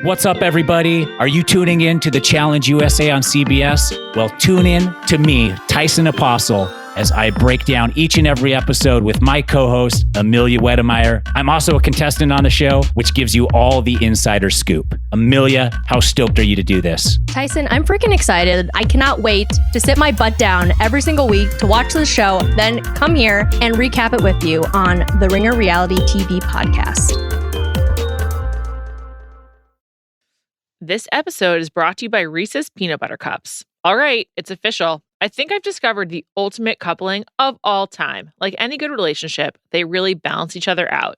What's up, everybody? Are you tuning in to the Challenge USA on CBS? Well, tune in to me, Tyson Apostle, as I break down each and every episode with my co-host, Amelia Wedemeyer. I'm also a contestant on the show, which gives you all the insider scoop. Amelia, how stoked are you to do this? Tyson, I'm freaking excited. I cannot wait to sit my butt down every single week to watch the show, then come here and recap it with you on the Ringer Reality TV podcast. This episode is brought to you by Reese's Peanut Butter Cups. All right, it's official. I think I've discovered the ultimate coupling of all time. Like any good relationship, they really balance each other out.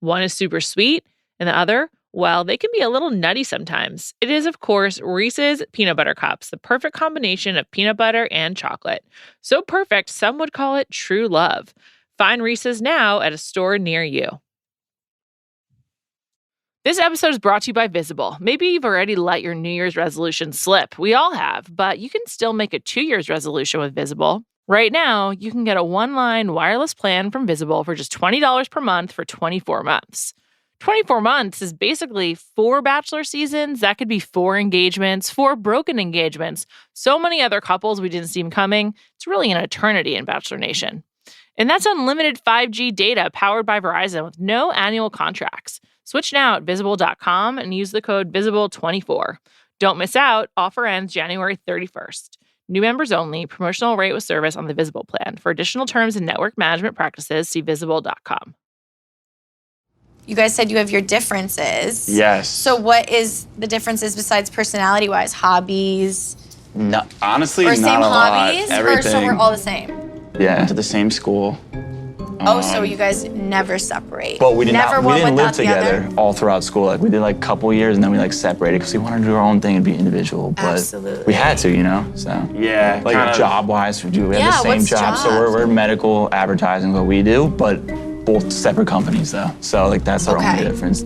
One is super sweet, and the other, well, they can be a little nutty sometimes. It is, of course, Reese's Peanut Butter Cups, the perfect combination of peanut butter and chocolate. So perfect, some would call it true love. Find Reese's now at a store near you. This episode is brought to you by Visible. Maybe you've already let your New Year's resolution slip. We all have, but you can still make a 2 year's resolution with Visible. Right now, you can get a one-line wireless plan from Visible for just $20 per month for 24 months. 24 months is basically 4 Bachelor seasons. That could be 4 engagements, 4 broken engagements. So many other couples we didn't see coming. It's really an eternity in Bachelor Nation. And that's unlimited 5G data powered by Verizon with no annual contracts. Switch now at Visible.com and use the code VISIBLE24. Don't miss out. Offer ends January 31st. New members only. Promotional rate with service on the Visible plan. For additional terms and network management practices, see Visible.com. You guys said you have your differences. Yes. So what is the differences besides personality-wise? Hobbies? No, honestly, Or not same a hobbies? lot. Everything. Or so we're all the same? Yeah, went to the same school. So you guys never separate? But we never we one didn't live without the other? together all throughout school. Like we did like a couple years and then we like separated because we wanted to do our own thing and be individual. But Absolutely. we had to, you know. So Yeah, like kind of. job-wise, we have Yeah, the same what's job. So jobs? we're medical advertising what we do, but both separate companies though. So like that's our Okay. only difference.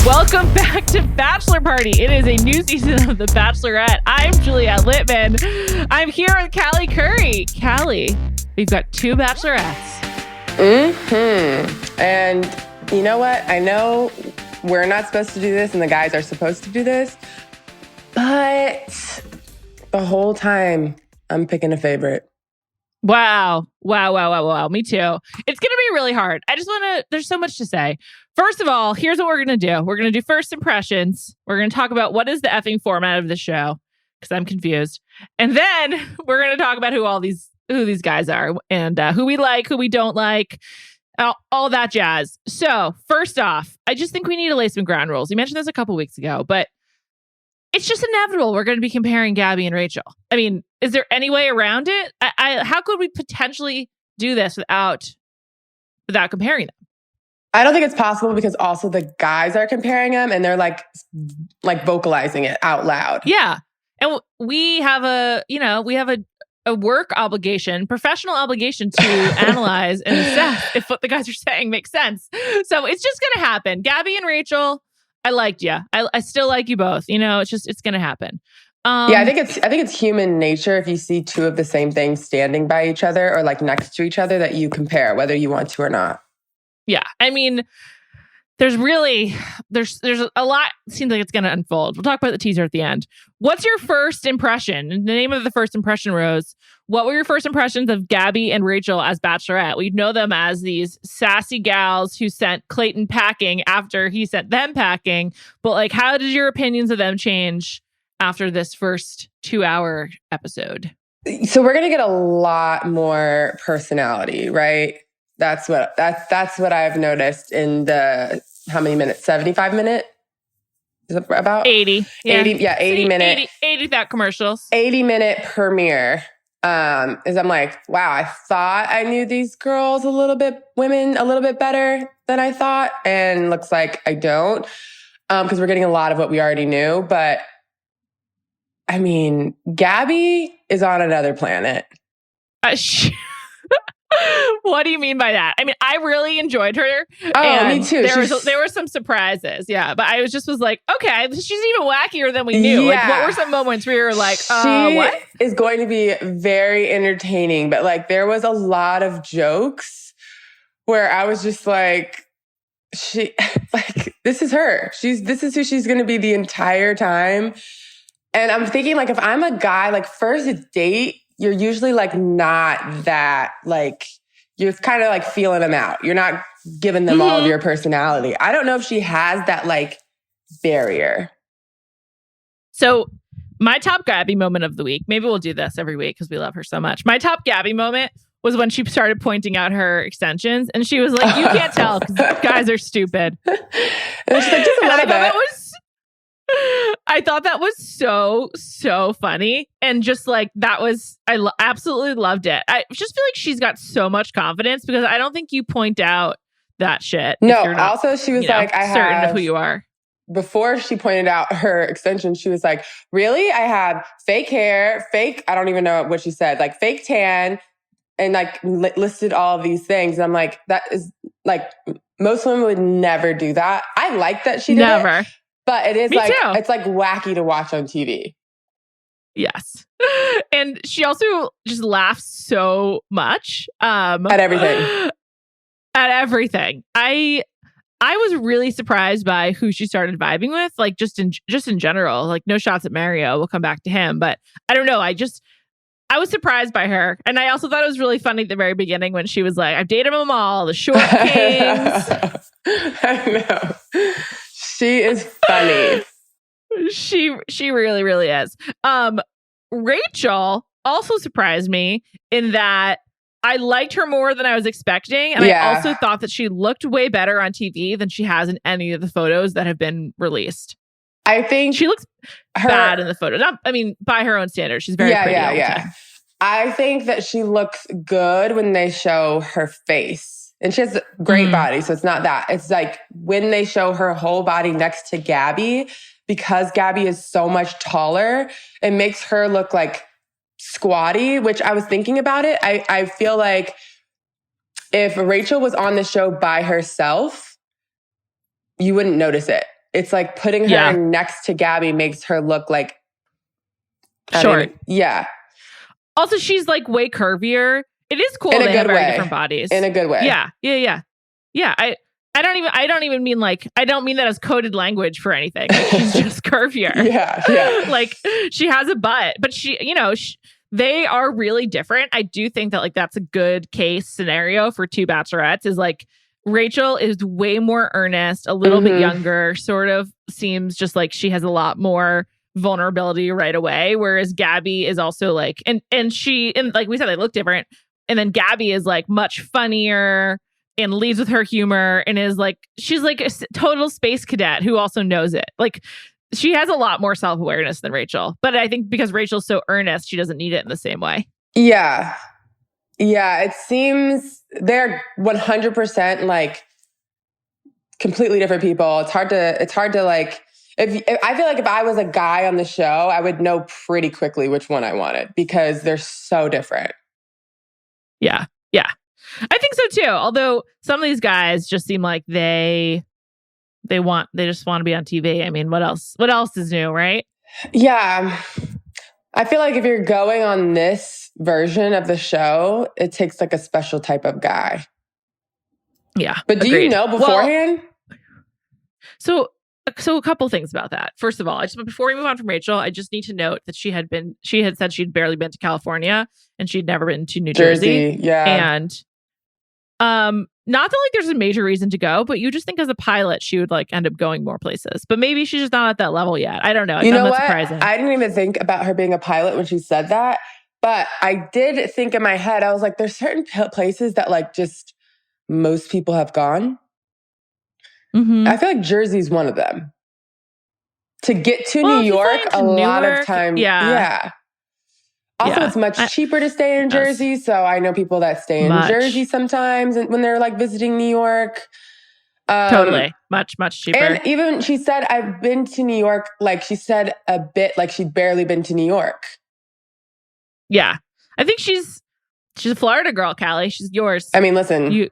Welcome back to Bachelor Party. It is a new season of The Bachelorette. I'm Juliet Litman. I'm here with Callie Curry. Callie, we've got 2 Bachelorettes. And you know what? I know we're not supposed to do this and the guys are supposed to do this, but the whole time I'm picking a favorite. Wow. Me too. It's going to be really hard. There's so much to say. First of all, here's what we're going to do. We're going to do first impressions. We're going to talk about what is the effing format of the show, because I'm confused. And then we're going to talk about who these guys are and who we like, who we don't like, all that jazz. So first off, I just think we need to lay some ground rules. You mentioned this a couple weeks ago, but it's just inevitable. We're going to be comparing Gabby and Rachel. I mean, is there any way around it? How could we potentially do this without comparing them? I don't think it's possible because also the guys are comparing them and they're like vocalizing it out loud. Yeah. And we have a work obligation, professional obligation to analyze and assess if what the guys are saying makes sense. So it's just going to happen. Gabby and Rachel, I liked you. I still like you both. You know, it's going to happen. Yeah, I think it's human nature if you see 2 of the same things standing by each other or like next to each other that you compare whether you want to or not. Yeah. I mean, there's a lot seems like it's going to unfold. We'll talk about the teaser at the end. What's your first impression? In the name of the first impression rose, what were your first impressions of Gabby and Rachel as Bachelorette? We know them as these sassy gals who sent Clayton packing after he sent them packing. But like, how did your opinions of them change after this first 2-hour episode? So we're going to get a lot more personality, right? That's what I've noticed in the, how many minutes? 75 minute? Is it about? 80. Yeah. 80 minute. 80 that commercials. 80-minute premiere. Is I'm like, wow, I thought I knew these girls women a little bit better than I thought. And looks like I don't. Because we're getting a lot of what we already knew. But I mean, Gabby is on another planet. What do you mean by that? I mean, I really enjoyed her. Oh, me too. There were some surprises, yeah. But I was like, okay, she's even wackier than we knew. Like, what were some moments where you were like, what? She is going to be very entertaining. But like, there was a lot of jokes where I was just like, this is her. This is who she's going to be the entire time. And I'm thinking, like, if I'm a guy, like, first date, you're usually like not that, like, you're kind of like feeling them out. You're not giving them all of your personality. I don't know if she has that like barrier. So my top Gabby moment of the week, maybe we'll do this every week because we love her so much. My top Gabby moment was when she started pointing out her extensions and she was like, you can't tell because guys are stupid. And she's like, just a little bit. I thought that was so funny. And just like, absolutely loved it. I just feel like she's got so much confidence because I don't think you point out that shit. No, also she was like, I certain have, of who you are. Before she pointed out her extension, she was like, really? I have fake hair, I don't even know what she said, like fake tan, and like listed all of these things. And I'm like, that is like, most women would never do that. I like that she did it. But it is it's like wacky to watch on TV. Yes. And she also just laughs so much. At everything. At everything. I was really surprised by who she started vibing with, like just in general. Like, no shots at Mario. We'll come back to him. But I don't know. I was surprised by her. And I also thought it was really funny at the very beginning when she was like, I've dated them all, the short kings. I know. She is funny. She really, really is. Rachel also surprised me in that I liked her more than I was expecting. And I also thought that she looked way better on TV than she has in any of the photos that have been released. I think she looks bad in the photo. By her own standards. She's very pretty all the time. I think that she looks good when they show her face. And she has a great body, so it's not that. It's like when they show her whole body next to Gabby, because Gabby is so much taller, it makes her look like squatty, which I was thinking about it. I feel like if Rachel was on the show by herself, you wouldn't notice it. It's like putting her next to Gabby makes her look like short. Yeah. Also, she's like way curvier. It is cool they have very different bodies. In a good way. Yeah. I don't even mean like, I don't mean that as coded language for anything. Like, she's just curvier. Yeah. Like, she has a butt, but they are really different. I do think that like that's a good case scenario for two bachelorettes is like Rachel is way more earnest, a little bit younger, sort of seems just like she has a lot more vulnerability right away. Whereas Gabby is also like, and like we said, they look different. And then Gabby is like much funnier and leads with her humor and is like, she's like a total space cadet who also knows it. Like, she has a lot more self-awareness than Rachel. But I think because Rachel's so earnest, she doesn't need it in the same way. Yeah. Yeah. It seems they're 100% like completely different people. It's hard to like, if I feel like if I was a guy on the show, I would know pretty quickly which one I wanted because they're so different. Yeah. I think so too. Although some of these guys just seem like they just want to be on TV. I mean, what else is new, right? Yeah. I feel like if you're going on this version of the show, it takes like a special type of guy. Yeah. But do you know beforehand? Well, so a couple things about that. First of all, before we move on from Rachel, I just need to note that she had said she'd barely been to California and she'd never been to New Jersey. Yeah. And not that like there's a major reason to go, but you just think as a pilot, she would like end up going more places. But maybe she's just not at that level yet. I don't know. You know what? Surprising. I didn't even think about her being a pilot when she said that. But I did think in my head, I was like, there's certain places that like just most people have gone. Mm-hmm. I feel like Jersey's one of them. To get to New York, a lot of time. Yeah. Also, it's much cheaper to stay in Jersey. So I know people that stay in Jersey sometimes when they're like visiting New York. Totally. Much cheaper. And even she said, I've been to New York. Like she said a bit like she'd barely been to New York. Yeah. I think she's She's a Florida girl, Callie. She's yours. I mean, listen,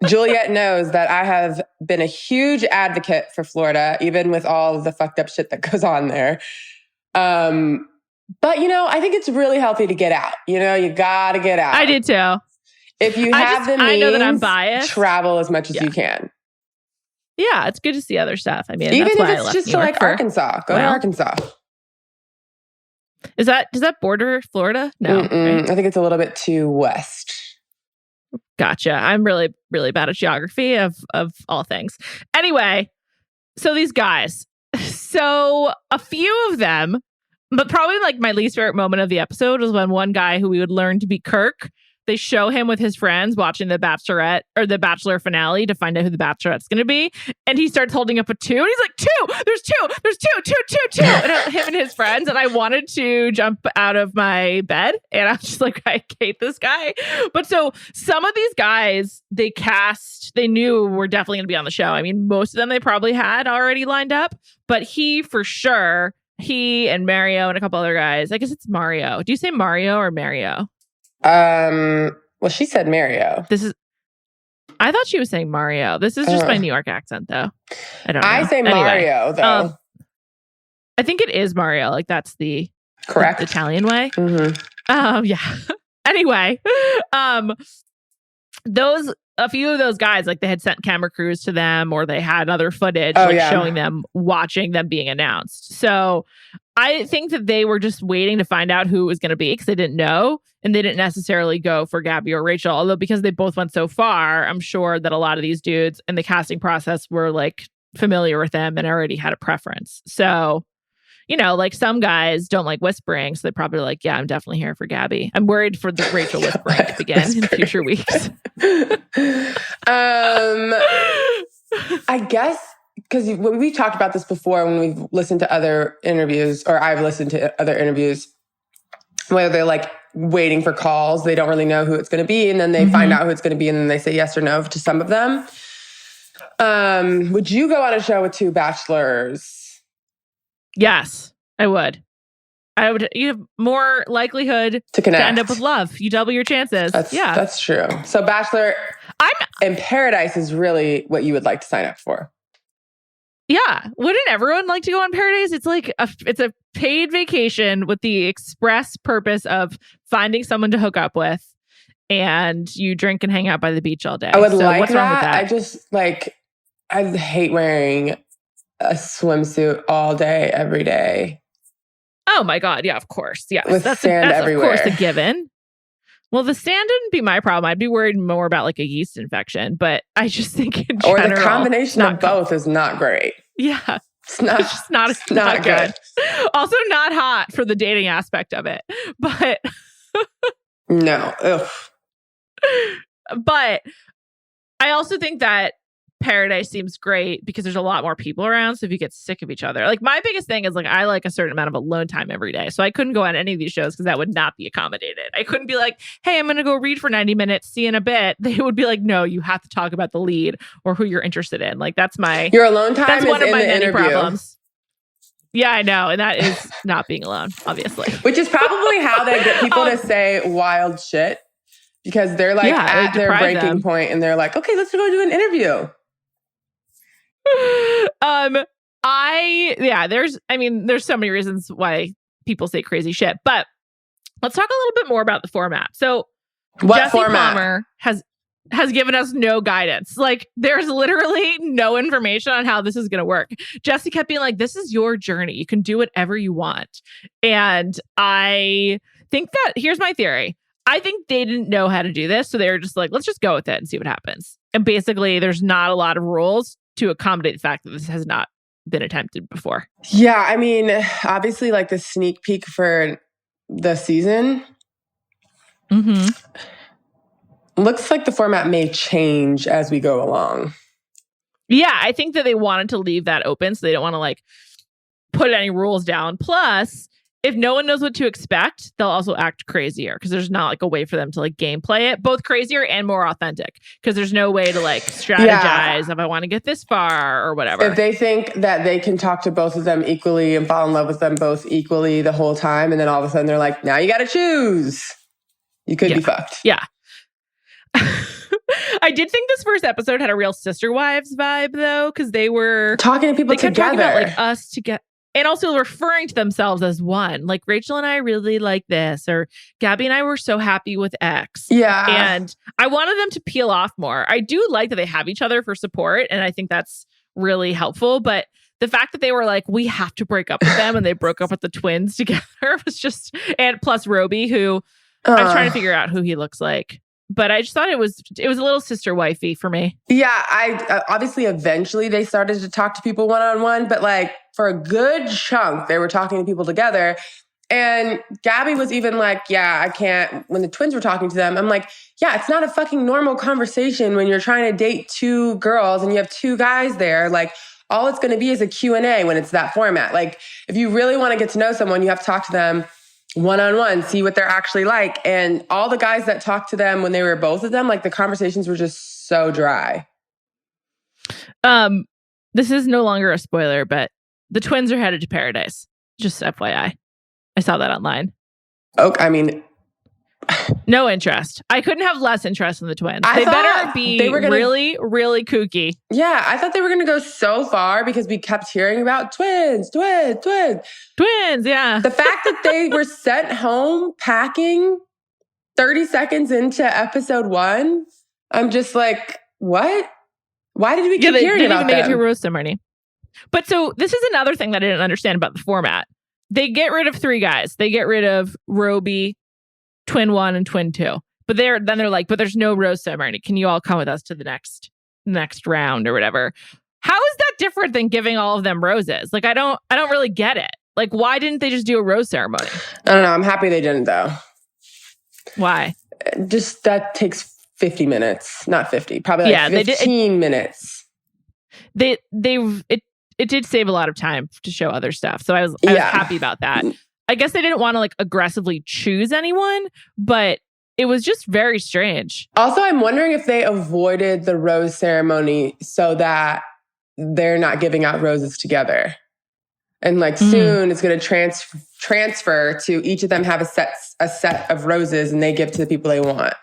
Juliet knows that I have been a huge advocate for Florida, even with all of the fucked up shit that goes on there. But, I think it's really healthy to get out. You got to get out. I did too. If you have the means, I know that I'm biased. Travel as much as you can. Yeah, it's good to see other stuff. I mean, even that's if why it's I left just New to York like Arkansas. Go to Arkansas. Does that border Florida? No. Right? I think it's a little bit too west. Gotcha. I'm really, really bad at geography of all things. Anyway, so these guys. So a few of them, but probably like my least favorite moment of the episode was when one guy who we would learn to be Kirk, they show him with his friends watching the Bachelorette or the Bachelor finale to find out who the Bachelorette's going to be. And he starts holding up a 2 and he's like, 2, there's 2. And him and his friends. And I wanted to jump out of my bed. And I was just like, I hate this guy. But so some of these guys they knew were definitely going to be on the show. I mean, most of them they probably had already lined up, but he and Mario and a couple other guys. I guess it's Mario. Do you say Mario or Mario? Well, she said Mario. I thought she was saying Mario. This is just my New York accent, though. I don't know. I say Mario, though. I think it is Mario. Like, that's the correct Italian way. Mm-hmm. Yeah. Anyway, a few of those guys, like they had sent camera crews to them or they had other footage showing them watching them being announced. So I think that they were just waiting to find out who it was going to be because they didn't know. And they didn't necessarily go for Gabby or Rachel, although because they both went so far, I'm sure that a lot of these dudes in the casting process were like familiar with them and already had a preference. So, like some guys don't like whispering. So they're probably like, yeah, I'm definitely here for Gabby. I'm worried for the Rachel whispering to begin in future weeks. I guess because we talked about this before when we've listened to other interviews, or I've listened to other interviews, where they're like waiting for calls. They don't really know who it's going to be. And then they find out who it's going to be. And then they say yes or no to some of them. Would you go on a show with 2 bachelors? Yes, I would. You have more likelihood to connect, to end up with love. You double your chances. That's true. So Bachelor in Paradise is really what you would like to sign up for. Yeah. Wouldn't everyone like to go on Paradise? It's like it's a paid vacation with the express purpose of finding someone to hook up with, and you drink and hang out by the beach all day. I would like what's wrong with that. I just I hate wearing a swimsuit all day, every day. Oh my God. Yeah, of course. Yeah. With sand everywhere. Of course, a given. Well, the sand wouldn't be my problem. I'd be worried more about like a yeast infection, but I just think in general, or the combination of both is not great. Yeah. It's just not good. Also not hot for the dating aspect of it. But no. Ugh. But I also think that Paradise seems great because there's a lot more people around. So if you get sick of each other, like my biggest thing is like I like a certain amount of alone time every day. So I couldn't go on any of these shows because that would not be accommodated. I couldn't be like, hey, I'm going to go read for 90 minutes. See you in a bit. They would be like, no, you have to talk about the lead or who you're interested in. Like that's your alone time. That's is one of in my the many interview. problems. Yeah, I know. And that is not being alone, obviously. Which is probably how they get people to say wild shit because they're like at their breaking point and they're like, okay, let's go do an interview. There's so many reasons why people say crazy shit, but let's talk a little bit more about the format. So Jesse Palmer has given us no guidance. Like there's literally no information on how this is going to work. Jesse kept being like, this is your journey. You can do whatever you want. And I think that here's my theory. I think they didn't know how to do this. So they were just like, let's just go with it and see what happens. And basically there's not a lot of rules to accommodate the fact that this has not been attempted before. Yeah, I mean, obviously, like the sneak peek for the season looks like the format may change as we go along. Yeah, I think that they wanted to leave that open, so they don't want to like put any rules down. Plus, if no one knows what to expect, they'll also act crazier because there's not like a way for them to like gameplay it, both crazier and more authentic because there's no way to like strategize if I want to get this far or whatever. If they think that they can talk to both of them equally and fall in love with them both equally the whole time, and then all of a sudden they're like, now you got to choose. You could be fucked. Yeah. I did think this first episode had a real Sister Wives vibe, though, because they were talking to people together. Talking about like us together. And also referring to themselves as one. Like, Rachel and I really like this, or Gabby and I were so happy with X. Yeah. And I wanted them to peel off more. I do like that they have each other for support, and I think that's really helpful. But the fact that they were like, we have to break up with them, and they broke up with the twins together was just, and plus Roby, who I'm trying to figure out who he looks like. But I just thought it was a little sister wifey for me. Yeah, I obviously eventually they started to talk to people one-on-one, but like for a good chunk, they were talking to people together. And Gabby was even like, yeah, I can't, when the twins were talking to them, I'm like, yeah, it's not a fucking normal conversation when you're trying to date two girls and you have two guys there. Like, all it's going to be is a Q&A when it's that format. Like, if you really want to get to know someone, you have to talk to them one-on-one, see what they're actually like. And all the guys that talked to them when they were both of them, like the conversations were just so dry. This is no longer a spoiler, but the twins are headed to paradise. Just FYI. I saw that online. Okay, I mean, no interest. I couldn't have less interest in the twins. They better be really, really kooky. Yeah, I thought they were going to go so far because we kept hearing about twins. Yeah. The fact that they were sent home packing 30 seconds into episode 1, I'm just like, what? Why did we keep hearing about them? They didn't even make it to a rose ceremony. But so this is another thing that I didn't understand about the format. They get rid of 3 guys. They get rid of Roby, Twin 1 and Twin 2. But they're like, but there's no rose ceremony. Can you all come with us to the next round or whatever? How is that different than giving all of them roses? Like, I don't really get it. Like, why didn't they just do a rose ceremony? I don't know. I'm happy they didn't though. Why? Just that takes 50 minutes, not 50, probably like 15 minutes. It did save a lot of time to show other stuff. So I was happy about that. I guess they didn't want to like aggressively choose anyone, but it was just very strange. Also, I'm wondering if they avoided the rose ceremony so that they're not giving out roses together. And like soon it's going to transfer to each of them have a set of roses and they give to the people they want.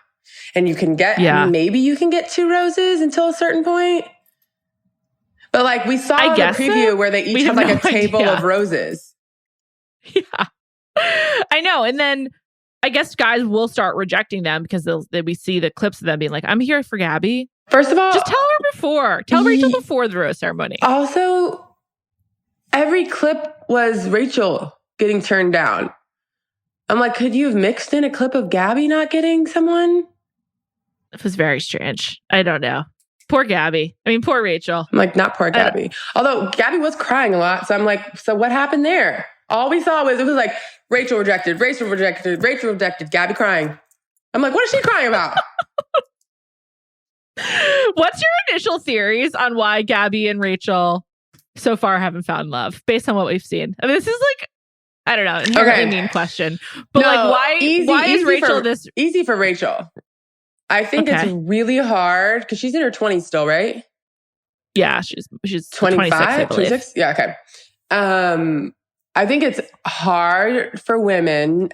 And you can get, maybe you can get 2 roses until a certain point. But like we saw in the preview where they each have like a table of roses. Yeah, I know. And then I guess guys will start rejecting them because we see the clips of them being like, I'm here for Gabby. First of all, just tell her before. Tell Rachel before the rose ceremony. Also, every clip was Rachel getting turned down. I'm like, could you have mixed in a clip of Gabby not getting someone? It was very strange. I don't know. Poor Gabby. I mean, poor Rachel. I'm like, not poor Gabby. Although Gabby was crying a lot. So I'm like, so what happened there? All we saw was, it was like, Rachel rejected, Gabby crying. I'm like, what is she crying about? What's your initial theories on why Gabby and Rachel so far haven't found love based on what we've seen? I mean, this is like, I don't know, inherently mean question. But why is Rachel this... Easy for Rachel. I think it's really hard because she's in her 20s still, right? Yeah, she's 25, 26. Yeah, okay. I think it's hard for women,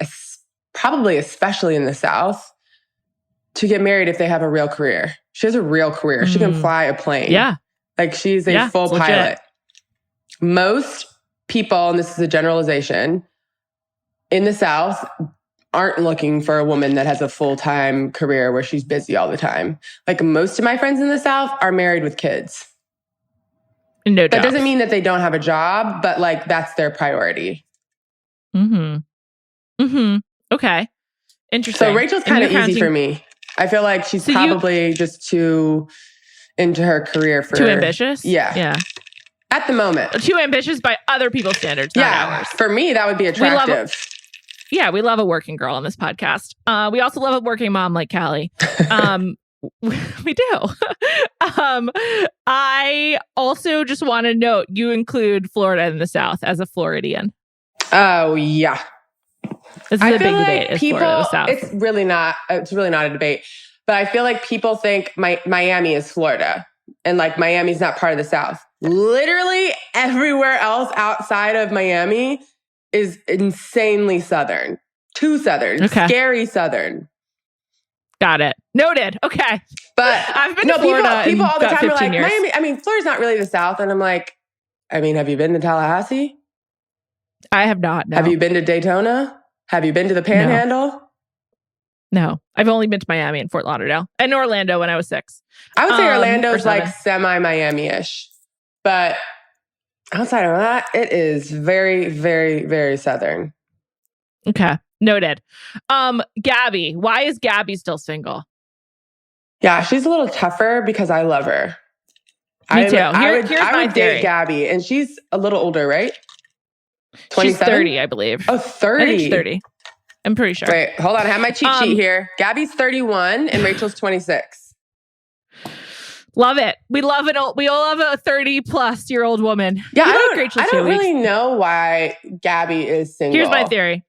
probably especially in the South, to get married if they have a real career. She has a real career. She can fly a plane. Yeah. Like she's a full pilot. Most people, and this is a generalization, in the South aren't looking for a woman that has a full-time career where she's busy all the time. Like most of my friends in the South are married with kids. No doubt. That doesn't mean that they don't have a job, but like that's their priority. Okay. Interesting. So Rachel's kind of easy for me. I feel like she's probably just too into her career for... Too ambitious? Yeah. At the moment. Too ambitious by other people's standards, not ours. For me, that would be attractive. We love a working girl on this podcast. We also love a working mom like Callie. We do. I also just want to note, you include Florida in the South as a Floridian. Oh, yeah. This is a big debate. Is Florida the South? It's really not a debate. But I feel like people think Miami is Florida. And like Miami's not part of the South. Literally everywhere else outside of Miami is insanely Southern. Too Southern. Okay. Scary Southern. Got it. Noted. Okay. But I've been to Florida people all the about time are 15 like, years. Miami. I mean, Florida's not really the South. And I'm like, I mean, have you been to Tallahassee? I have not. No. Have you been to Daytona? Have you been to the Panhandle? No. I've only been to Miami and Fort Lauderdale and Orlando when I was 6. I would say or Orlando's 7. like semi-Miami-ish. But outside of that, it is very, very, very Southern. Okay. Noted. Gabby. Why is Gabby still single? Yeah, she's a little tougher because I love her. Me too. I Here's my would theory. date Gabby, and she's a little older, right? She's 27? 30, I believe. Oh, 30. I think she's 30. I'm pretty sure. Wait, hold on. I have my cheat sheet here. Gabby's 31 and Rachel's 26. Love it. We all love a 30-plus-year-old woman. Yeah, We I like don't, Rachel I too. don't really know why Gabby is single. Here's my theory.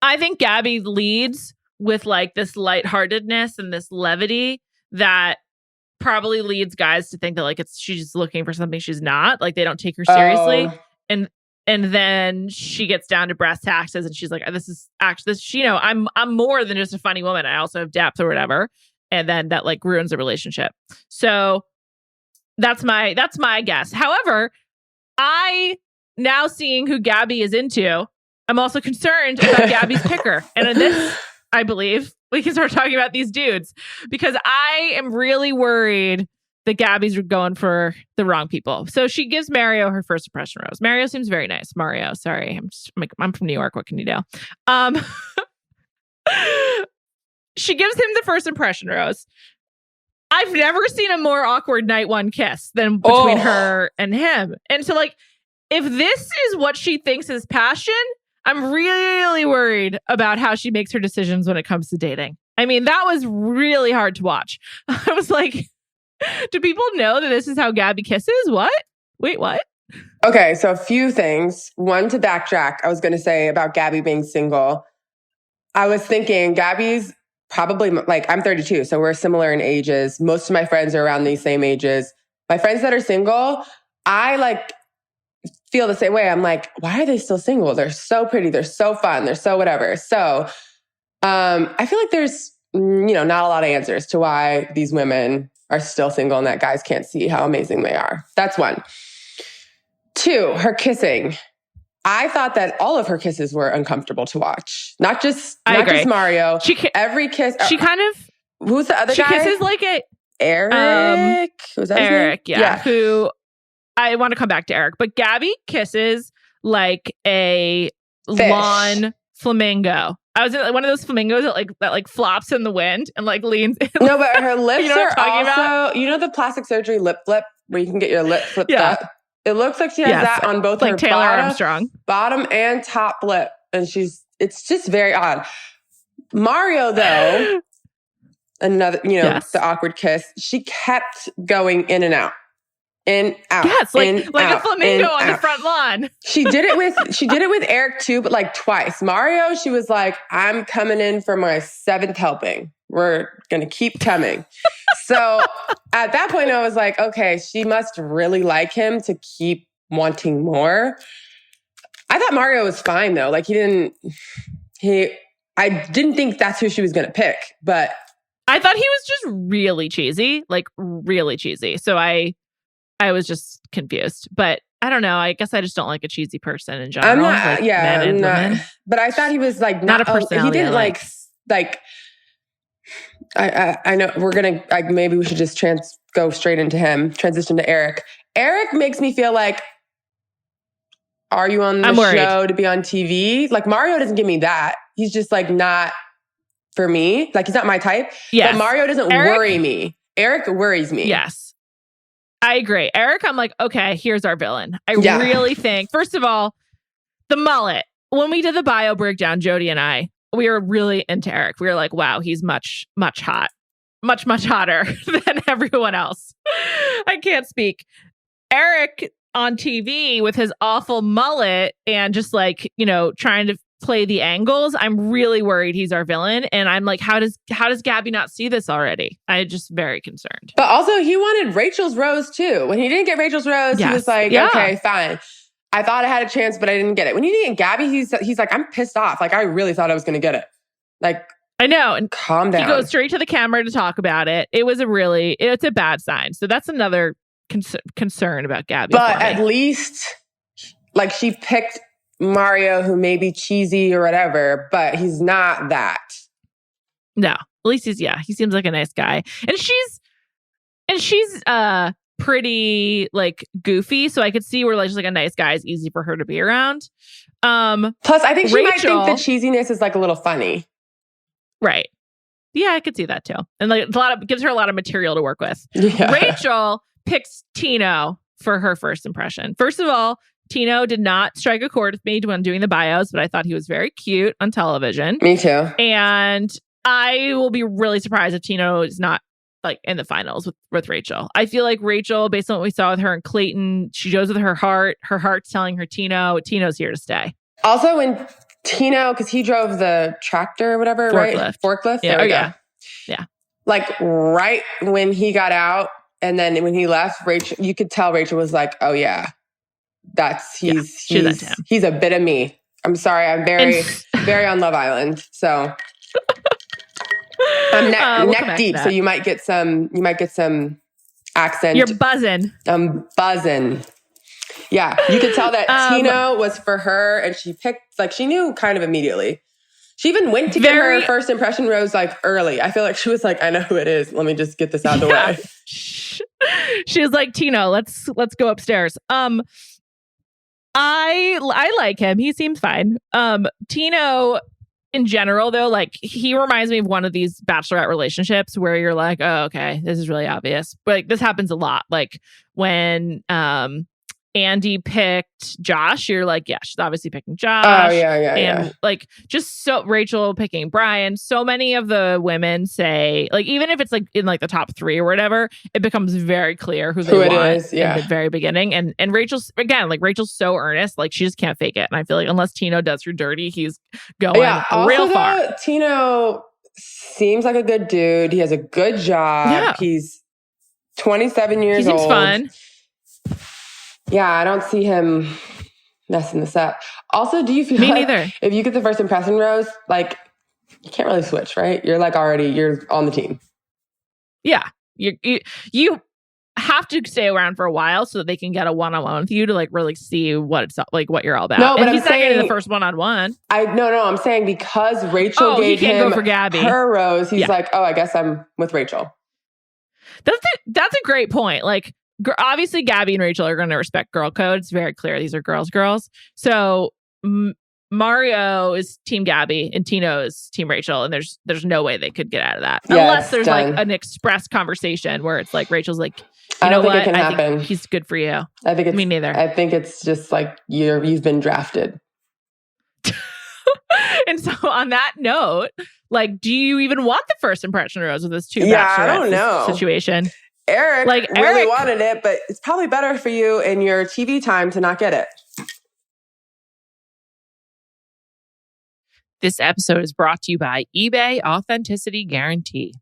I think Gabby leads with like this lightheartedness and this levity that probably leads guys to think that like she's looking for something she's not. Like they don't take her seriously. Oh. And then she gets down to brass taxes and she's like, I'm more than just a funny woman. I also have depth or whatever. And then that like ruins the relationship. So that's my guess. However, I now seeing who Gabby is into, I'm also concerned about Gabby's picker. And in this, I believe we can start talking about these dudes because I am really worried that Gabby's going for the wrong people. So she gives Mario her first impression rose. Mario seems very nice. Mario, sorry. I'm from New York. What can you do? She gives him the first impression rose. I've never seen a more awkward night one kiss than between her and him. And so like, if this is what she thinks is passion, I'm really worried about how she makes her decisions when it comes to dating. I mean, that was really hard to watch. I was like, do people know that this is how Gabby kisses? What? Wait, what? Okay, so a few things. One, to backtrack, I was going to say about Gabby being single. I was thinking Gabby's probably like, I'm 32, so we're similar in ages. Most of my friends are around these same ages. My friends that are single, I like feel the same way. I'm like, why are they still single? They're so pretty. They're so fun. They're so whatever. So I feel like there's, not a lot of answers to why these women are still single and that guys can't see how amazing they are. That's one. 2, her kissing. I thought that all of her kisses were uncomfortable to watch. Not just Mario. Every kiss. She kind of. Who's the other guy? She kisses like Eric. Was that Eric? his name? Yeah. Who I want to come back to Eric, but Gabby kisses like a lawn flamingo. I was one of those flamingos that flops in the wind and like leans. No, but her lips you know are also. You know the plastic surgery lip flip where you can get your lip flipped up. It looks like she has that on both her Taylor Armstrong bottom and top lip. And it's just very odd. Mario, though, another, the awkward kiss, she kept going in and out. In, out. Yes, like out, a flamingo on the front lawn. She did it with Eric too, but like twice. Mario, she was like, I'm coming in for my 7th helping. We're going to keep coming. So at that point, I was like, okay, she must really like him to keep wanting more. I thought Mario was fine though. Like I didn't think that's who she was going to pick, but I thought he was just really cheesy, like really cheesy. So I was just confused, but I don't know. I guess I just don't like a cheesy person in general. I'm not. But I thought he was like not a personality. He didn't like. I know we're gonna maybe we should just go straight into him. Transition to Eric. Eric makes me feel like, are you on the show to be on TV? Like Mario doesn't give me that. He's just like not for me. Like he's not my type. Yes. But Mario doesn't worry me. Eric worries me. Yes. I agree. Eric, I'm like, okay, here's our villain. I really think, first of all, the mullet. When we did the bio breakdown, Jody and I, we were really into Eric. We were like, wow, he's much hotter than everyone else. I can't speak. Eric on TV with his awful mullet and just like, trying to play the angles. I'm really worried he's our villain. And I'm like, how does Gabby not see this already? I'm just very concerned. But also he wanted Rachel's rose too. When he didn't get Rachel's rose, he was like, okay, fine. I thought I had a chance, but I didn't get it. When he didn't get Gabby, he's like, I'm pissed off. Like I really thought I was going to get it. Like I know. And calm down. He goes straight to the camera to talk about it. It's a bad sign. So that's another concern about Gabby. But at least, like, she picked Mario, who may be cheesy or whatever, but he's not that. No, at least he seems like a nice guy. And she's pretty like goofy, so I could see where like just like a nice guy is easy for her to be around. Plus, I think she might think the cheesiness is like a little funny. Right. Yeah, I could see that too. And like gives her a lot of material to work with. Yeah. Rachel picks Tino for her first impression. First of all, Tino did not strike a chord with me when doing the bios, but I thought he was very cute on television. Me too. And I will be really surprised if Tino is not like in the finals with Rachel. I feel like Rachel, based on what we saw with her and Clayton, she goes with her heart. Her heart's telling her Tino's here to stay. Also, when Tino, because he drove the tractor or whatever, right? Forklift. Yeah. Yeah. Like right when he got out, and then when he left, Rachel, you could tell Rachel was like, "Oh yeah, he's a bit of me." I'm sorry, I'm very on Love Island, so I'm neck deep. So you might get some accent. You're buzzing. I'm buzzing. Yeah, you could tell that Tino was for her, and she picked, like, she knew kind of immediately. She even went to get her first impression rose like early. I feel like she was like, I know who it is. Let me just get this out of the way. She was like, Tino, let's go upstairs. I like him. He seems fine. Tino in general, though, like, he reminds me of one of these Bachelorette relationships where you're like, oh, okay, this is really obvious. But like, this happens a lot. Like when Andy picked Josh, you're like, yeah, she's obviously picking Josh. Oh, yeah. And like, just so Rachel picking Brian. So many of the women say, like, even if it's like in like the top 3 or whatever, it becomes very clear who they want in the very beginning. And Rachel's, again, like, Rachel's so earnest, like, she just can't fake it. And I feel like unless Tino does her dirty, he's going real far. Tino seems like a good dude. He has a good job. Yeah. He's 27 years old. He seems fun. Yeah, I don't see him messing this up. Also, do you feel if you get the first impression rose, like, you can't really switch, right? You're like you're on the team. Yeah. You have to stay around for a while so that they can get a one-on-one with you to like really see what it's like, what you're all about. No, but he's not getting the first one-on-one. I'm saying because Rachel gave him go for Gabby. Her rose, he's like, oh, I guess I'm with Rachel. That's a great point. Like, obviously, Gabby and Rachel are going to respect girl code. It's very clear these are girls. So Mario is Team Gabby and Tino is Team Rachel, and there's no way they could get out of that unless there's like an express conversation where it's like Rachel's like, you know what? I think he's good for you. I think me neither. I think it's just like you've been drafted. And so on that note, like, do you even want the first impression rose with this two I don't know situation? Eric really wanted it, but it's probably better for you in your TV time to not get it. This episode is brought to you by eBay Authenticity Guarantee.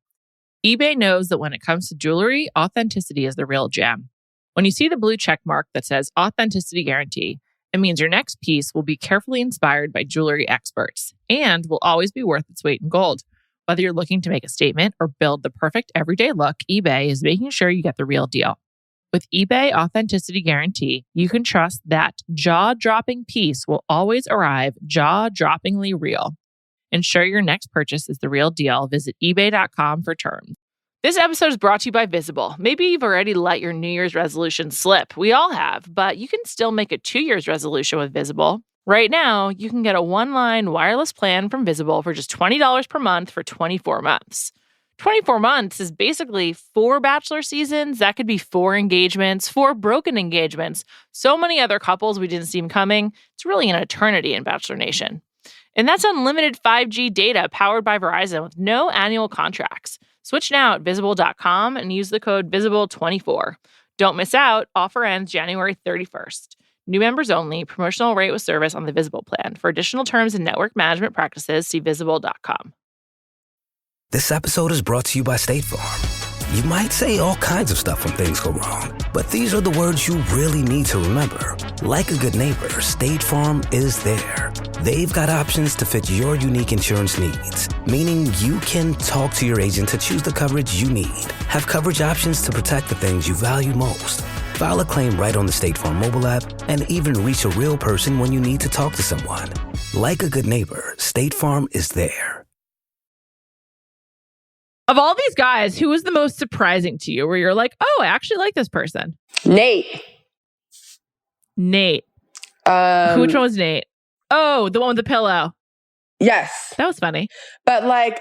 eBay knows that when it comes to jewelry, authenticity is the real gem. When you see the blue check mark that says Authenticity Guarantee, it means your next piece will be carefully inspired by jewelry experts and will always be worth its weight in gold. Whether you're looking to make a statement or build the perfect everyday look, eBay is making sure you get the real deal. With eBay Authenticity Guarantee, you can trust that jaw-dropping piece will always arrive jaw-droppingly real. Ensure your next purchase is the real deal. Visit ebay.com for terms. This episode is brought to you by Visible. Maybe you've already let your New Year's resolution slip. We all have, but you can still make a 2 year's resolution with Visible. Right now, you can get a one-line wireless plan from Visible for just $20 per month for 24 months. 24 months is basically 4 Bachelor seasons. That could be 4 engagements, 4 broken engagements, so many other couples we didn't see coming. It's really an eternity in Bachelor Nation. And that's unlimited 5G data powered by Verizon with no annual contracts. Switch now at Visible.com and use the code VISIBLE24. Don't miss out. Offer ends January 31st. New members only. Promotional rate with service on the Visible plan. For additional terms and network management practices, see Visible.com. This episode is brought to you by State Farm. You might say all kinds of stuff when things go wrong, but these are the words you really need to remember. Like a good neighbor, State Farm is there. They've got options to fit your unique insurance needs, meaning you can talk to your agent to choose the coverage you need, have coverage options to protect the things you value most, file a claim right on the State Farm mobile app, and even reach a real person when you need to talk to someone. Like a good neighbor, State Farm is there. Of all these guys, who was the most surprising to you where you're like, oh, I actually like this person? Nate. Which one was Nate? Oh, the one with the pillow. Yes. That was funny. But like,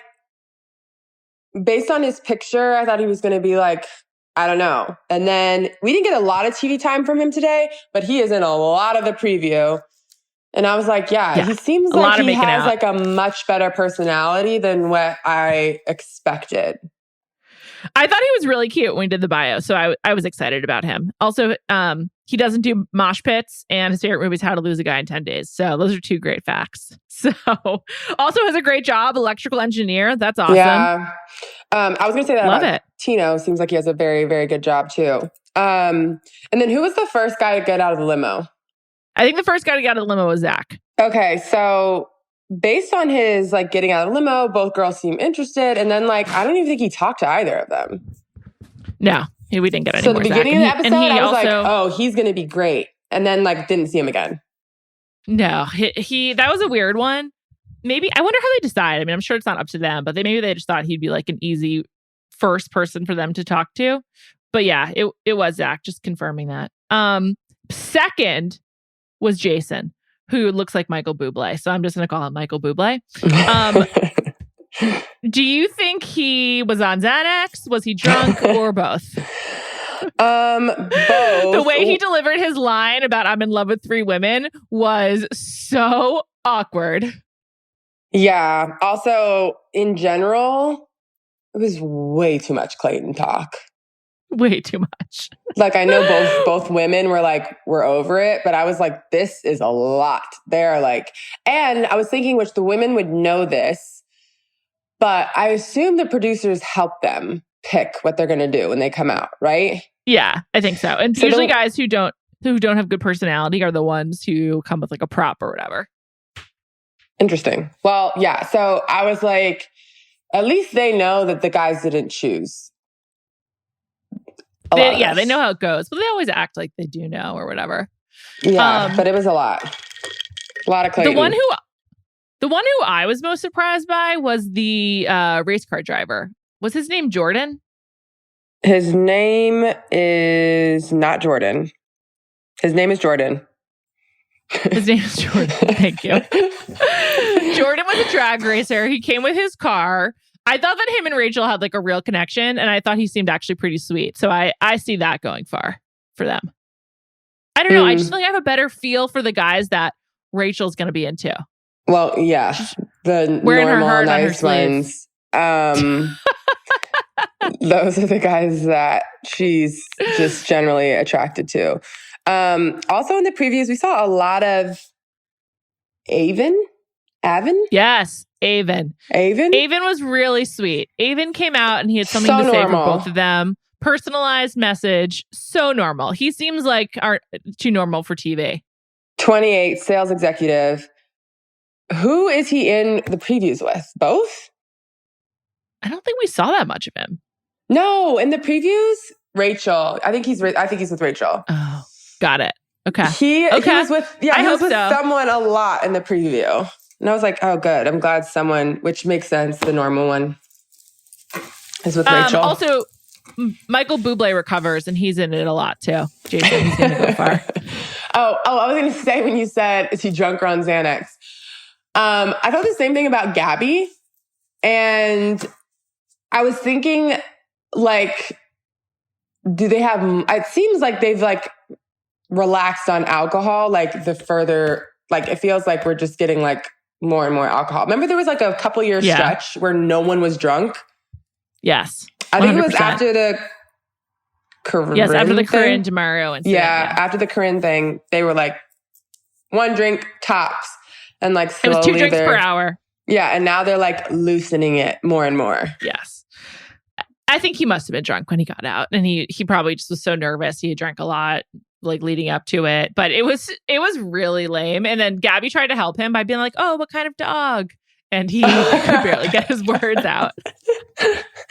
based on his picture, I thought he was going to be like, I don't know. And then we didn't get a lot of TV time from him today, but he is in a lot of the preview. And I was like, yeah. He seems like he has like a much better personality than what I expected. I thought he was really cute when we did the bio, so I was excited about him. Also, he doesn't do mosh pits, and his favorite movie is How to Lose a Guy in 10 Days. So those are two great facts. So also has a great job, electrical engineer. That's awesome. Yeah. I was going to say that Love about it. Tino. Seems like he has a very, very good job too. And then who was the first guy to get out of the limo? I think the first guy to get out of the limo was Zach. Okay, so based on his like getting out of the limo, both girls seem interested. And then like, I don't even think he talked to either of them. No, we didn't get any So more at the Zach. beginning of the episode, I was also, like, oh, he's going to be great. And then like, didn't see him again. No, he that was a weird one. Maybe, I wonder how they decide. I mean, I'm sure it's not up to them, but maybe they just thought he'd be like an easy first person for them to talk to. But yeah, it was Zach, just confirming that. Second was Jason, who looks like Michael Bublé. So I'm just going to call him Michael Bublé. Do you think he was on Xanax? Was he drunk or both? Both. The way he delivered his line about I'm in love with 3 women was so awkward. Yeah. Also, in general, it was way too much Clayton talk. Way too much. Like, I know both women were like, we're over it, but I was like, this is a lot. They're like, and I was thinking, which the women would know this, but I assume the producers help them pick what they're going to do when they come out, right? Yeah, I think so. And so usually guys who don't have good personality are the ones who come with like a prop or whatever. Interesting. Well, yeah. So I was like, at least they know that the guys didn't choose. They know how it goes, but they always act like they do know or whatever. Yeah, but it was a lot of Clayton. The one who I was most surprised by was the race car driver. Was his name Jordan? His name is not Jordan. His name is Jordan. His name is Jordan. Thank you. Jordan was a drag racer. He came with his car. I thought that him and Rachel had like a real connection, and I thought he seemed actually pretty sweet. So I see that going far for them. I don't know. I just feel like I have a better feel for the guys that Rachel's going to be into. Well, yeah. The wearing normal, her heart nice on her ones. Those are the guys that she's just generally attracted to. Also in the previews, we saw a lot of Avon. Yes, Avon. Avon was really sweet. Avon came out and he had something to say for both of them. Personalized message. So normal. He seems like too normal for TV. 28, sales executive. Who is he in the previews with? Both? I don't think we saw that much of him. No, in the previews, Rachel. I think he's with Rachel. Oh, got it. Okay. He was with someone a lot in the preview. And I was like, oh, good. I'm glad someone, which makes sense. The normal one is with Rachel. Also, Michael Bublé recovers and he's in it a lot too. Jason, he's going to go far. Oh, I was going to say when you said, is he drunk or on Xanax? I thought the same thing about Gabby. And I was thinking, like, do they have, it seems like they've like relaxed on alcohol. Like the further, like it feels like we're just getting like more and more alcohol. Remember there was like a couple year stretch where no one was drunk? Yes. 100%. I think it was after the Corinne. Yes, after the Corinne DeMario incident. Yeah, after the Corinne thing, they were like 1 drink tops. And like slowly it was 2 drinks per hour. Yeah, and now they're like loosening it more and more. Yes. I think he must have been drunk when he got out, and he probably just was so nervous. He had drank a lot, like leading up to it, but it was really lame. And then Gabby tried to help him by being like, "Oh, what kind of dog?" And he could barely get his words out.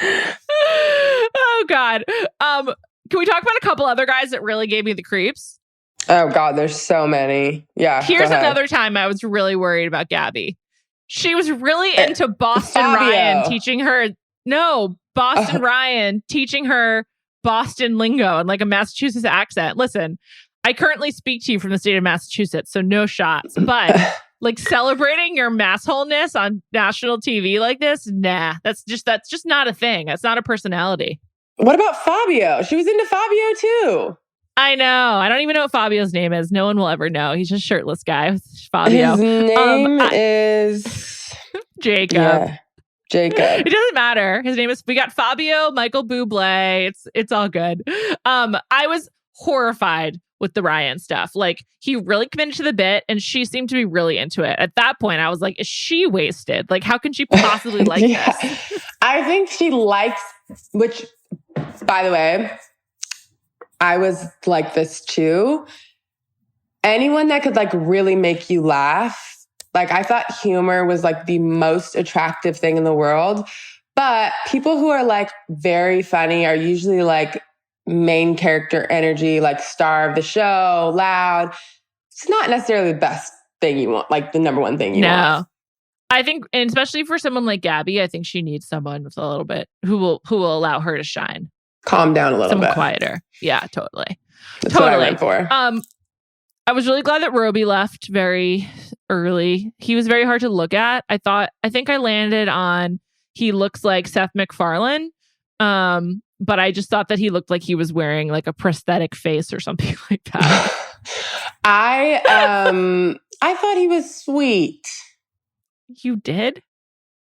Oh God. Can we talk about a couple other guys that really gave me the creeps? Oh God, there's so many. Yeah. Here's another time I was really worried about Gabby. She was really into Boston Fabio. Ryan teaching her. No, Boston Ryan teaching her Boston lingo and like a Massachusetts accent. Listen, I currently speak to you from the state of Massachusetts, so no shots. But like celebrating your massholeness on national TV like this, nah, that's just not a thing. That's not a personality. What about Fabio? She was into Fabio too. I know. I don't even know what Fabio's name is. No one will ever know. He's just a shirtless guy. Fabio. His name is Jacob. Yeah, Jacob. It doesn't matter. His name is. We got Fabio, Michael Bublé. It's all good. I was horrified with the Ryan stuff. Like he really committed to the bit, and she seemed to be really into it. At that point, I was like, is she wasted? Like, how can she possibly like this? I think she likes. Which, by the way, I was like this too. Anyone that could like really make you laugh. Like I thought humor was like the most attractive thing in the world. But people who are like very funny are usually like main character energy, like star of the show, loud. It's not necessarily the best thing you want, like the number one thing you want. I think, and especially for someone like Gabby, I think she needs someone with a little bit who will allow her to shine. Calm down a little someone bit. Quieter. Yeah, totally. That's what I went for. I was really glad that Roby left very early. He was very hard to look at. I think I landed on he looks like Seth MacFarlane. But I just thought that he looked like he was wearing like a prosthetic face or something like that. I thought he was sweet. You did?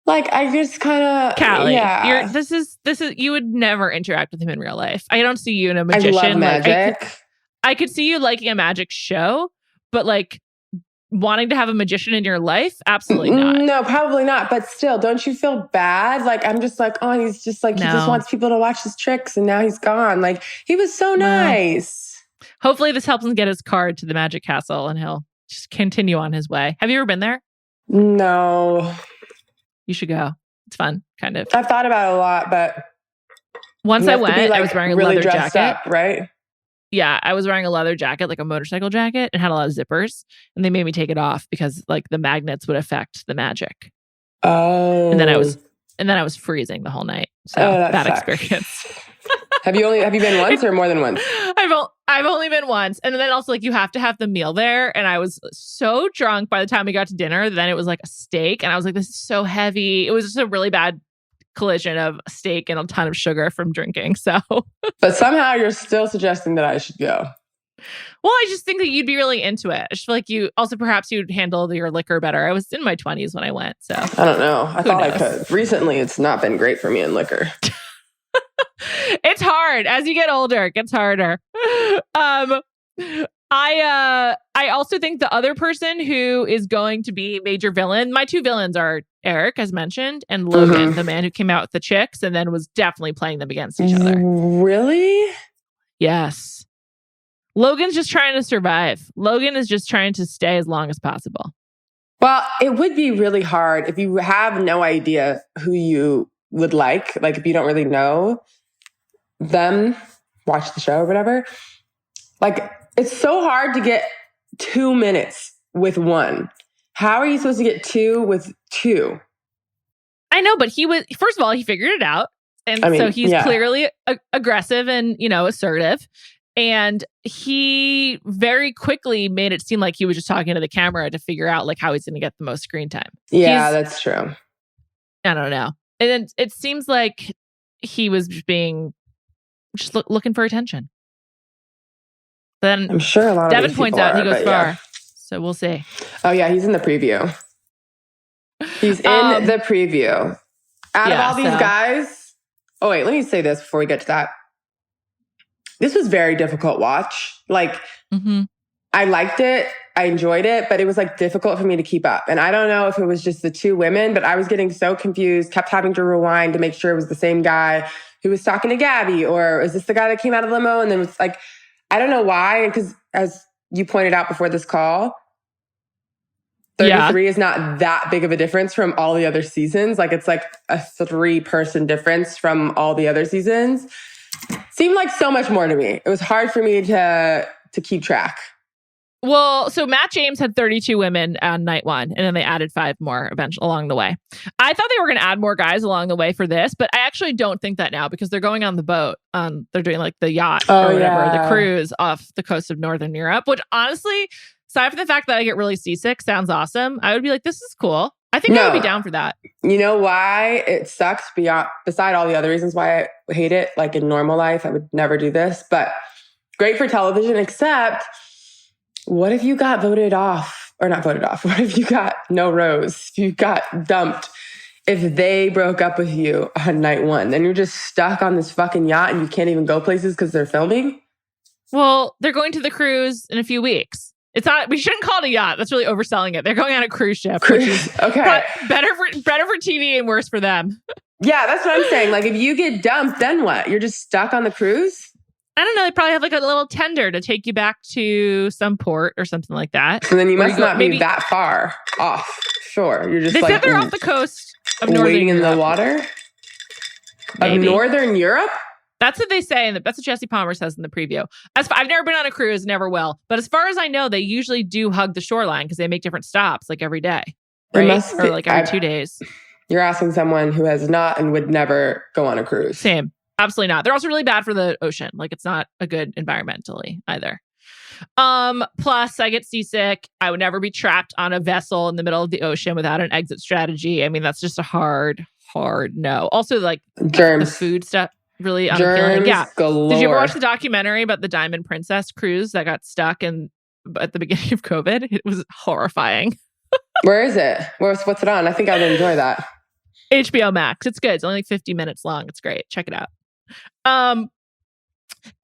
Like I just kind of Callie, yeah. This is you would never interact with him in real life. I don't see you in a magician. I love magic. Like, I could see you liking a magic show, but like wanting to have a magician in your life, absolutely not. No, probably not. But still, don't you feel bad? Like I'm just like, oh, he's just like he just wants people to watch his tricks, and now he's gone. Like he was so nice. Hopefully, this helps him get his card to the Magic Castle, and he'll just continue on his way. Have you ever been there? No. You should go. It's fun, kind of. I've thought about it a lot, but once I went, I was wearing a really leather jacket. Up, right? Yeah, I was wearing a leather jacket, like a motorcycle jacket, and had a lot of zippers. And they made me take it off because like the magnets would affect the magic. Oh. And then I was freezing the whole night. So that experience. Have you been once or more than once? I've only been once. And then also like you have to have the meal there. And I was so drunk by the time we got to dinner. Then it was like a steak. And I was like, this is so heavy. It was just a really bad collision of steak and a ton of sugar from drinking. So, but somehow you're still suggesting that I should go. Well, I just think that you'd be really into it. I just feel like perhaps you'd handle your liquor better. I was in my 20s when I went. So I don't know. I thought I could. Recently, it's not been great for me in liquor. It's hard. As you get older, it gets harder. I also think the other person who is going to be major villain, my two villains are Eric, as mentioned, and Logan, the man who came out with the chicks and then was definitely playing them against each other. Really? Yes. Logan's just trying to survive. Logan is just trying to stay as long as possible. Well, it would be really hard if you have no idea who you would like if you don't really know them, watch the show or whatever. Like, it's so hard to get 2 minutes with one. How are you supposed to get 2 with 2? I know, but first of all, he figured it out. And so he's clearly aggressive and, assertive. And he very quickly made it seem like he was just talking to the camera to figure out how he's going to get the most screen time. Yeah, that's true. I don't know. And then it seems like he was just looking for attention. Then I'm sure a lot of Devon points out he goes far. Yeah. So we'll see. Oh yeah, he's in the preview. He's in the preview. Out of all these guys. Oh wait, let me say this before we get to that. This was very difficult watch. I liked it. I enjoyed it, but it was like difficult for me to keep up. And I don't know if it was just the two women, but I was getting so confused, kept having to rewind to make sure it was the same guy who was talking to Gabby, or is this the guy that came out of the limo? And then it's like, I don't know why. Because as you pointed out before this call, 33 is not that big of a difference from all the other seasons. Like it's like a 3-person difference from all the other seasons. Seemed like so much more to me. It was hard for me to keep track. Well, so Matt James had 32 women on night 1, and then they added 5 more eventually along the way. I thought they were going to add more guys along the way for this, but I actually don't think that now because they're going on the boat. They're doing like the yacht or whatever, the cruise off the coast of Northern Europe, which honestly, aside from the fact that I get really seasick, sounds awesome. I would be like, this is cool. I think I would be down for that. You know why it sucks beside all the other reasons why I hate it? Like in normal life, I would never do this, but great for television, except what if you got voted off or not voted off? What if you got no rose? If you got dumped, if they broke up with you on night 1, then you're just stuck on this fucking yacht and you can't even go places because they're filming. Well, they're going to the cruise in a few weeks. It's not. We shouldn't call it a yacht. That's really overselling it. They're going on a cruise ship. Cruise. Okay. Better for TV and worse for them. Yeah, that's what I'm saying. Like, if you get dumped, then what? You're just stuck on the cruise? I don't know. They probably have like a little tender to take you back to some port or something like that. And then you must not be that far off shore. You're just they like said they're off the coast of Northern waiting Europe. in the water Maybe. of Northern Europe. That's what they say, and that's what Jesse Palmer says in the preview. I've never been on a cruise, never will. But as far as I know, they usually do hug the shoreline because they make different stops like every day, right? Or like every 2 days. You're asking someone who has not and would never go on a cruise. Same. Absolutely not. They're also really bad for the ocean. Like it's not a good environmentally either. Plus, I get seasick. I would never be trapped on a vessel in the middle of the ocean without an exit strategy. I mean, that's just a hard no. Also, like germs, the food stuff. Really unappealing. Yeah. Galore. Did you ever watch the documentary about the Diamond Princess cruise that got stuck at the beginning of COVID? It was horrifying. Where is it? What's it on? I think I would enjoy that. HBO Max. It's good. It's only like 50 minutes long. It's great. Check it out.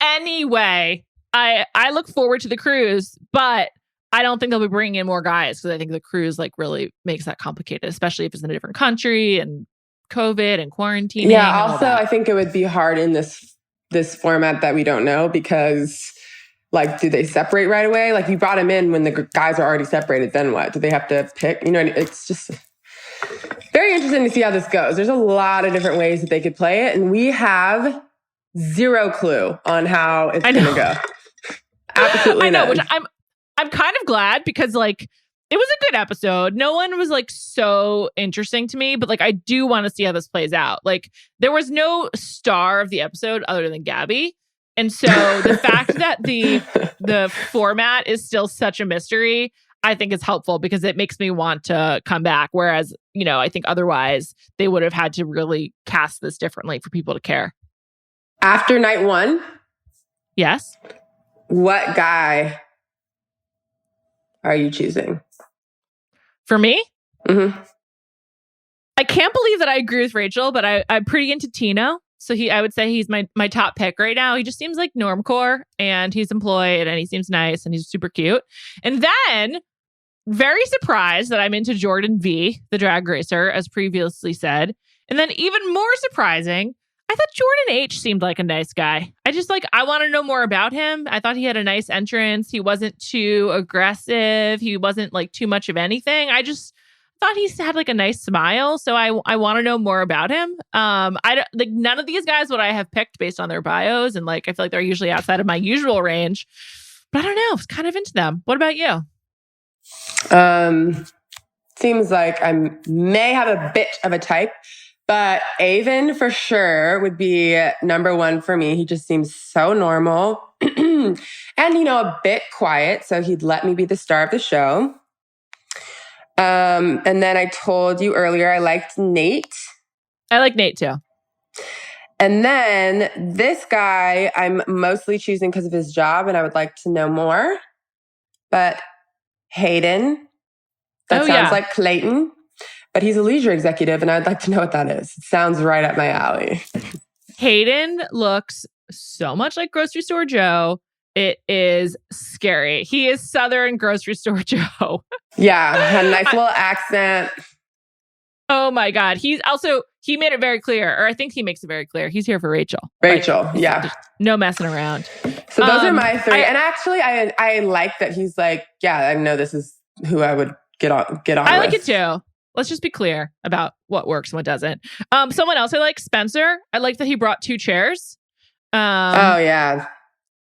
Anyway, I look forward to the cruise, but I don't think they'll be bringing in more guys because I think the cruise like really makes that complicated, especially if it's in a different country and COVID and quarantining. Yeah. Also, I think it would be hard in this format that we don't know because, like, do they separate right away? Like, you brought him in when the guys are already separated. Then what? Do they have to pick? You know, it's just very interesting to see how this goes. There's a lot of different ways that they could play it, and we have zero clue on how it's going to go. Absolutely, I know. none. Which I'm kind of glad because like. It was a good episode. No one was like so interesting to me, but like I do want to see how this plays out. Like there was no star of the episode other than Gabby. And so the fact that the format is still such a mystery, I think is helpful because it makes me want to come back. Whereas, you know, I think otherwise they would have had to really cast this differently for people to care. After night 1? Yes. What guy are you choosing? For me? Mm-hmm. I can't believe that I agree with Rachel, but I'm pretty into Tino. So I would say he's my top pick right now. He just seems like normcore and he's employed and he seems nice and he's super cute. And then very surprised that I'm into Jordan V, the drag racer, as previously said. And then even more surprising, I thought Jordan H seemed like a nice guy. I want to know more about him. I thought he had a nice entrance. He wasn't too aggressive. He wasn't like too much of anything. I just thought he had like a nice smile. So I want to know more about him. I don't, like none of these guys would I have picked based on their bios. And like, I feel like they're usually outside of my usual range, but I don't know. I was kind of into them. What about you? Seems like I may have a bit of a type. But Avon for sure would be number 1 for me. He just seems so normal and, you know, a bit quiet. So he'd let me be the star of the show. And then I told you earlier, I liked Nate. I like Nate too. And then this guy, I'm mostly choosing because of his job and I would like to know more. But Hayden, that sounds like Clayton. But he's a leisure executive, and I'd like to know what that is. It sounds right up my alley. Hayden looks so much like Grocery Store Joe, It is scary. He is Southern grocery store Joe. Yeah, had a nice little accent. Oh my God. He made it very clear, or I think he makes it very clear. He's here for Rachel. Rachel, yeah. No messing around. So those are my three. And actually, I like that he's like, yeah, I know this is who I would get on I with. like it too. Let's just be clear about what works and what doesn't. Someone else I like, Spencer. I like that he brought 2 chairs. Oh, yeah.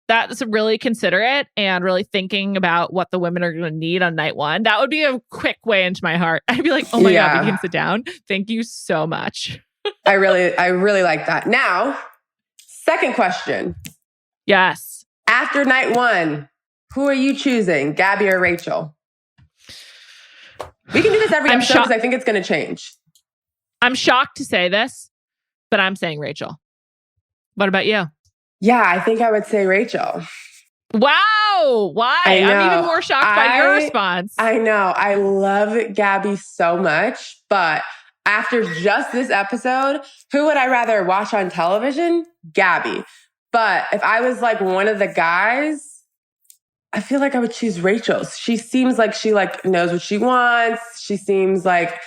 That's really considerate and really thinking about what the women are going to need on night 1. That would be a quick way into my heart. I'd be like, oh my God, we can sit down. Thank you so much. I really like that. Now, second question. Yes. After night 1, who are you choosing, Gabby or Rachel? We can do this every episode because I think it's going to change. I'm shocked to say this, but I'm saying Rachel. What about you? Yeah, I think I would say Rachel. Wow. Why? I'm even more shocked by your response. I know. I love Gabby so much, but after just this episode, who would I rather watch on television? Gabby. But if I was like one of the guys, I feel like I would choose Rachel. She seems like she like knows what she wants. She seems like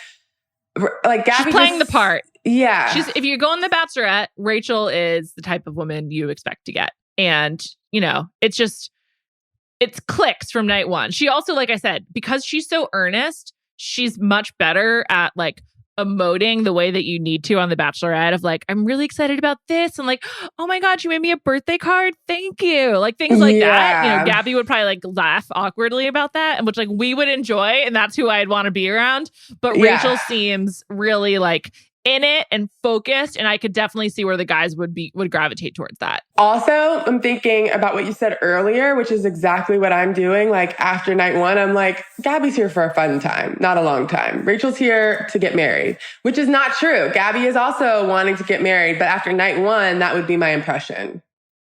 Gabby. She's playing the part. Yeah. If you go on The Bachelorette, Rachel is the type of woman you expect to get. And, it clicks from night 1. She also, like I said, because she's so earnest, she's much better at like emoting the way that you need to on The Bachelorette of like, I'm really excited about this. And like, oh my God, you made me a birthday card. Thank you. Like things like that. Gabby would probably like laugh awkwardly about that. And which like we would enjoy. And that's who I'd want to be around. But Rachel seems really like in it and focused, and I could definitely see where the guys would gravitate towards that. Also, I'm thinking about what you said earlier, which is exactly what I'm doing. Like after night 1, I'm like, Gabby's here for a fun time, not a long time. Rachel's here to get married, which is not true. Gabby is also wanting to get married, but after night 1, that would be my impression.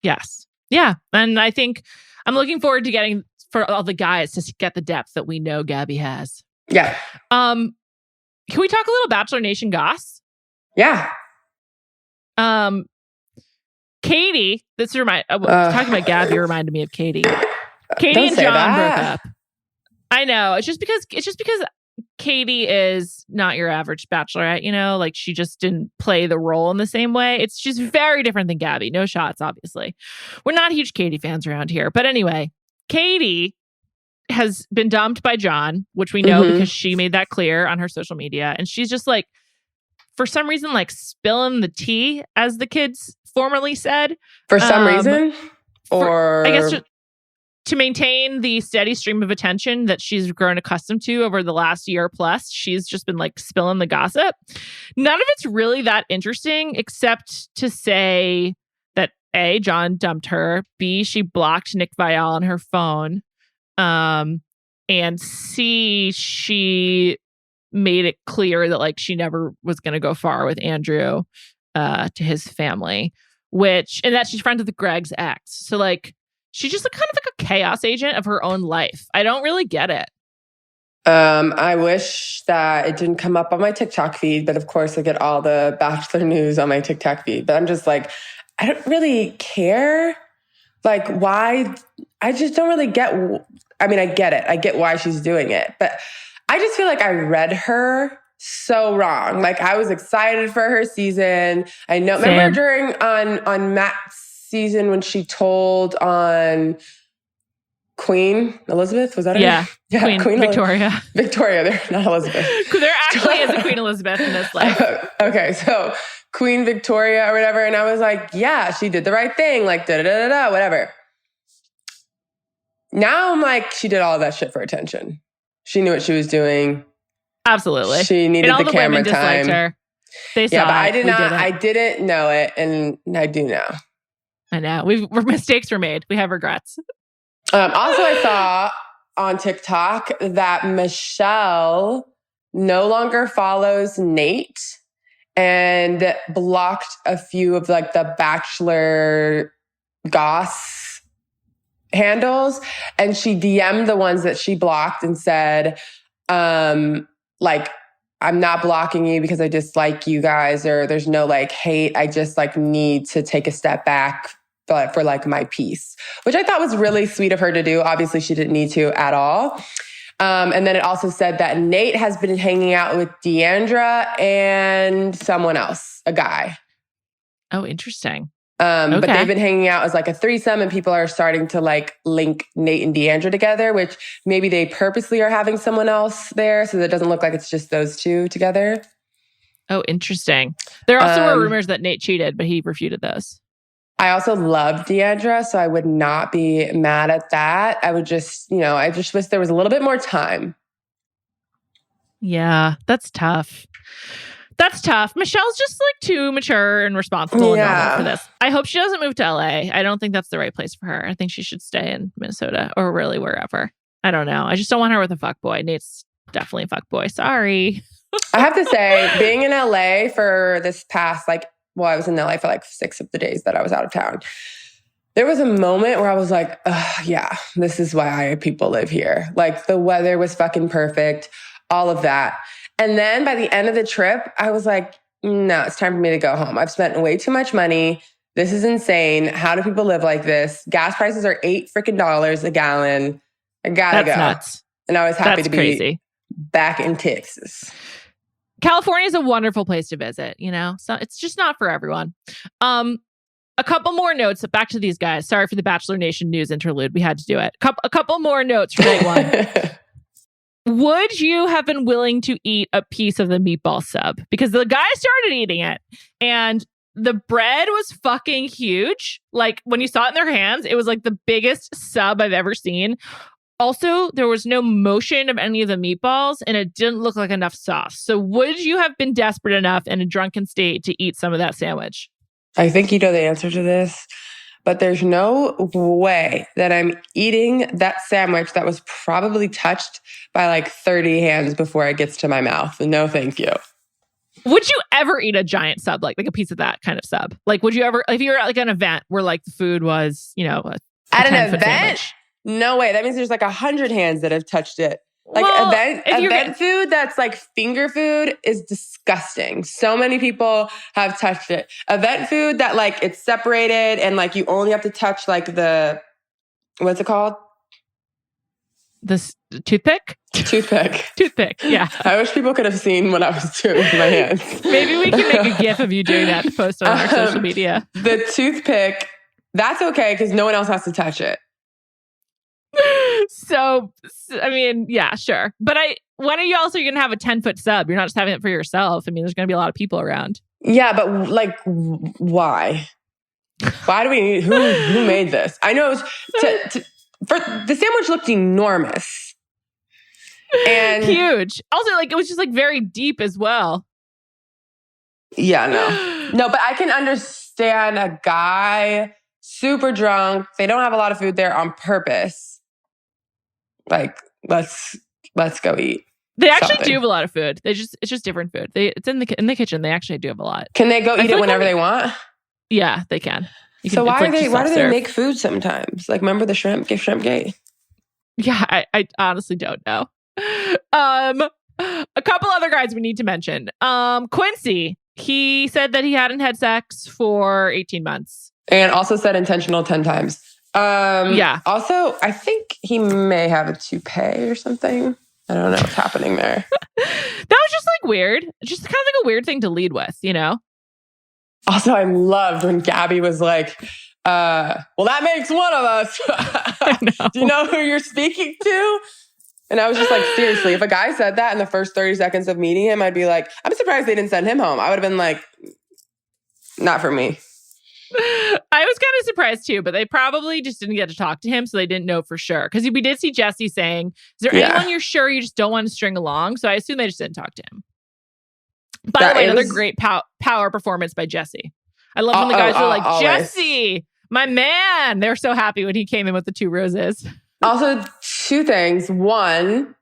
Yes. Yeah. And I think I'm looking forward to getting for all the guys to get the depth that we know Gabby has. Yeah. Can we talk a little Bachelor Nation goss? Yeah. Katie, talking about Gabby reminded me of Katie. Katie and John broke up. I know. It's just because Katie is not your average Bachelorette, like she just didn't play the role in the same way. She's very different than Gabby. No shots, obviously. We're not huge Katie fans around here. But anyway, Katie has been dumped by John, which we know because she made that clear on her social media. And she's just like, for some reason, like spilling the tea, as the kids formerly said. For some reason? I guess to maintain the steady stream of attention that she's grown accustomed to over the last year plus, she's just been like spilling the gossip. None of it's really that interesting, except to say that A, John dumped her. B, she blocked Nick Viall on her phone. And C, she made it clear that like she never was going to go far with Andrew to his family, and that she's friends with Greg's ex. So like she's just kind of like a chaos agent of her own life. I don't really get it. I wish that it didn't come up on my TikTok feed, but of course I get all the Bachelor news on my TikTok feed. But I'm just like, I don't really care. Like why? I just don't really get. I mean, I get it. I get why she's doing it, but I just feel like I read her so wrong. Like I was excited for her season. I know. Same. Remember during on Matt's season when she told on Queen Elizabeth, was that her name? Yeah, Queen Victoria. Victoria, they're not Elizabeth. There actually is a Queen Elizabeth in this life. Okay, so Queen Victoria or whatever, and I was like, yeah, she did the right thing. Like da-da-da-da-da, whatever. Now I'm like, she did all that shit for attention. She knew what she was doing. Absolutely. She needed the camera time. Her. They saw yeah, but it. I didn't know it, and I do now. I know. Mistakes were made. We have regrets. Also, I saw on TikTok that Michelle no longer follows Nate and blocked a few of like the Bachelor goss handles, and she DM'd the ones that she blocked and said, like, I'm not blocking you because I dislike you guys, or there's no like hate. I just like need to take a step back for like my peace, which I thought was really sweet of her to do. Obviously, she didn't need to at all. And then it also said that Nate has been hanging out with Deandra and someone else, a guy. Oh, interesting. But they've been hanging out as like a threesome, and people are starting to like link Nate and Deandra together, which maybe they purposely are having someone else there so that it doesn't look like it's just those two together. Oh, interesting. There also were rumors that Nate cheated, but he refuted those. I also love Deandra, so I would not be mad at that. I would just, I just wish there was a little bit more time. Yeah, that's tough. That's tough. Michelle's just like too mature and responsible and normal for this. I hope she doesn't move to LA. I don't think that's the right place for her. I think she should stay in Minnesota or really wherever. I don't know. I just don't want her with a fuckboy. Nate's definitely a fuckboy. Sorry. I have to say, being in LA for this past, I was in LA for like 6 of the days that I was out of town. There was a moment where I was like, yeah, this is why people live here. Like the weather was fucking perfect, all of that. And then by the end of the trip, I was like, no, it's time for me to go home. I've spent way too much money. This is insane. How do people live like this? Gas prices are $8 freaking a gallon. I gotta go. Nuts. And I was happy to be back in Texas. California is a wonderful place to visit, so it's just not for everyone. A couple more notes back to these guys. Sorry for the Bachelor Nation news interlude. We had to do it. A couple more notes for night one. Would you have been willing to eat a piece of the meatball sub? Because the guy started eating it and the bread was fucking huge. Like when you saw it in their hands, it was like the biggest sub I've ever seen. Also, there was no motion of any of the meatballs and it didn't look like enough sauce. So would you have been desperate enough in a drunken state to eat some of that sandwich? I think you know the answer to this. But there's no way that I'm eating that sandwich that was probably touched by like 30 hands before it gets to my mouth. No, thank you. Would you ever eat a giant sub, like a piece of that kind of sub? Like, would you ever, if you were at like an event where like the food was, at an event? Sandwich? No way. That means there's like 100 hands that have touched it. Like event food that's like finger food is disgusting. So many people have touched it. Event food that like it's separated and like you only have to touch like what's it called? This toothpick? Toothpick, yeah. I wish people could have seen what I was doing with my hands. Maybe we can make a GIF of you doing that to post on our social media. The toothpick, that's okay because no one else has to touch it. So, I mean, yeah, sure. But when are you also going to have a 10-foot sub? You're not just having it for yourself. I mean, there's going to be a lot of people around. Yeah, but like, why? Why do we need, who made this? I know for the sandwich looked enormous. And huge. Also, like, it was just like very deep as well. Yeah, no, but I can understand a guy super drunk. They don't have a lot of food there on purpose. Like, let's go eat. They actually do have a lot of food. It's just different food. It's in the kitchen. They actually do have a lot. Can they go eat it whenever they want? Yeah, they can. So why do they make food sometimes? Like, remember the shrimp gate? Yeah, I honestly don't know. A couple other guys we need to mention. Quincy, he said that he hadn't had sex for 18 months. And also said intentional 10 times. Yeah. Also, I think he may have a toupee or something. I don't know what's happening there. That was just like weird. Just kind of like a weird thing to lead with, Also, I loved when Gabby was like, well, that makes one of us. Do you know who you're speaking to? And I was just like, seriously, if a guy said that in the first 30 seconds of meeting him, I'd be like, I'm surprised they didn't send him home. I would have been like, not for me. I was kind of surprised too, but they probably just didn't get to talk to him, so they didn't know for sure. Because we did see Jesse saying, is there anyone you're sure you just don't want to string along? So I assume they just didn't talk to him. By the way, another great power performance by Jesse. I love when the guys were like, always. Jesse, my man. They're so happy when he came in with the 2 roses. Also, 2 things. One,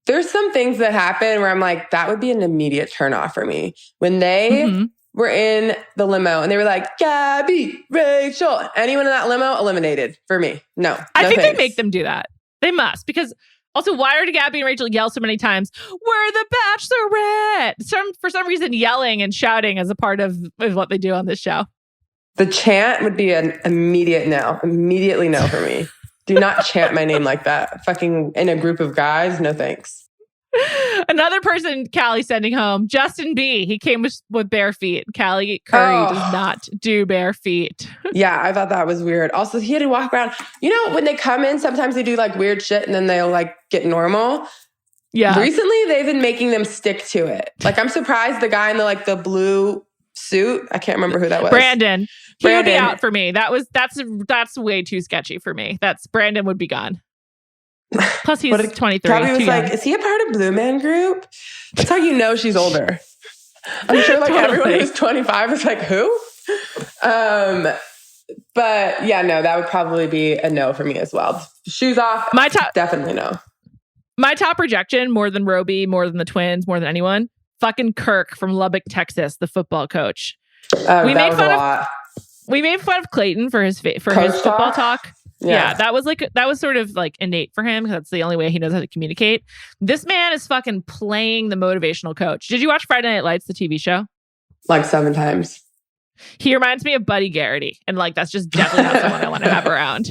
there's some things that happen where I'm like, that would be an immediate turnoff for me. When they were in the limo and they were like, Gabby, Rachel, anyone in that limo eliminated for me. No, I think they make them do that. They must, because also, why did Gabby and Rachel yell so many times, we're the Bachelorette? For some reason, yelling and shouting is a part of what they do on this show. The chant would be an immediately no for me. Do not chant my name like that. Fucking in a group of guys, no thanks. Another person Callie sending home, Justin B. He came with bare feet. Callie Curry does not do bare feet. Yeah, I thought that was weird. Also, he had to walk around. You know, when they come in, sometimes they do like weird shit and then they'll like get normal. Yeah. Recently, they've been making them stick to it. Like, I'm surprised the guy in the blue suit. I can't remember who that was. Brandon. He would be out for me. That's way too sketchy for me. Brandon would be gone. Plus, he's 23. Gabby was like, is he a part of Blue Man Group? That's how you know she's older. I'm sure like everyone who's 25 is like, who? But yeah, no, that would probably be a no for me as well. Shoes off, definitely no. My top rejection, more than Roby, more than the twins, more than anyone, fucking Kirk from Lubbock, Texas, the football coach. We made fun of Clayton for his football talk. Yeah, that was sort of like innate for him because that's the only way he knows how to communicate. This man is fucking playing the motivational coach. Did you watch Friday Night Lights, the TV show? Like 7 times. He reminds me of Buddy Garrity, and like that's just definitely not someone I want to have around.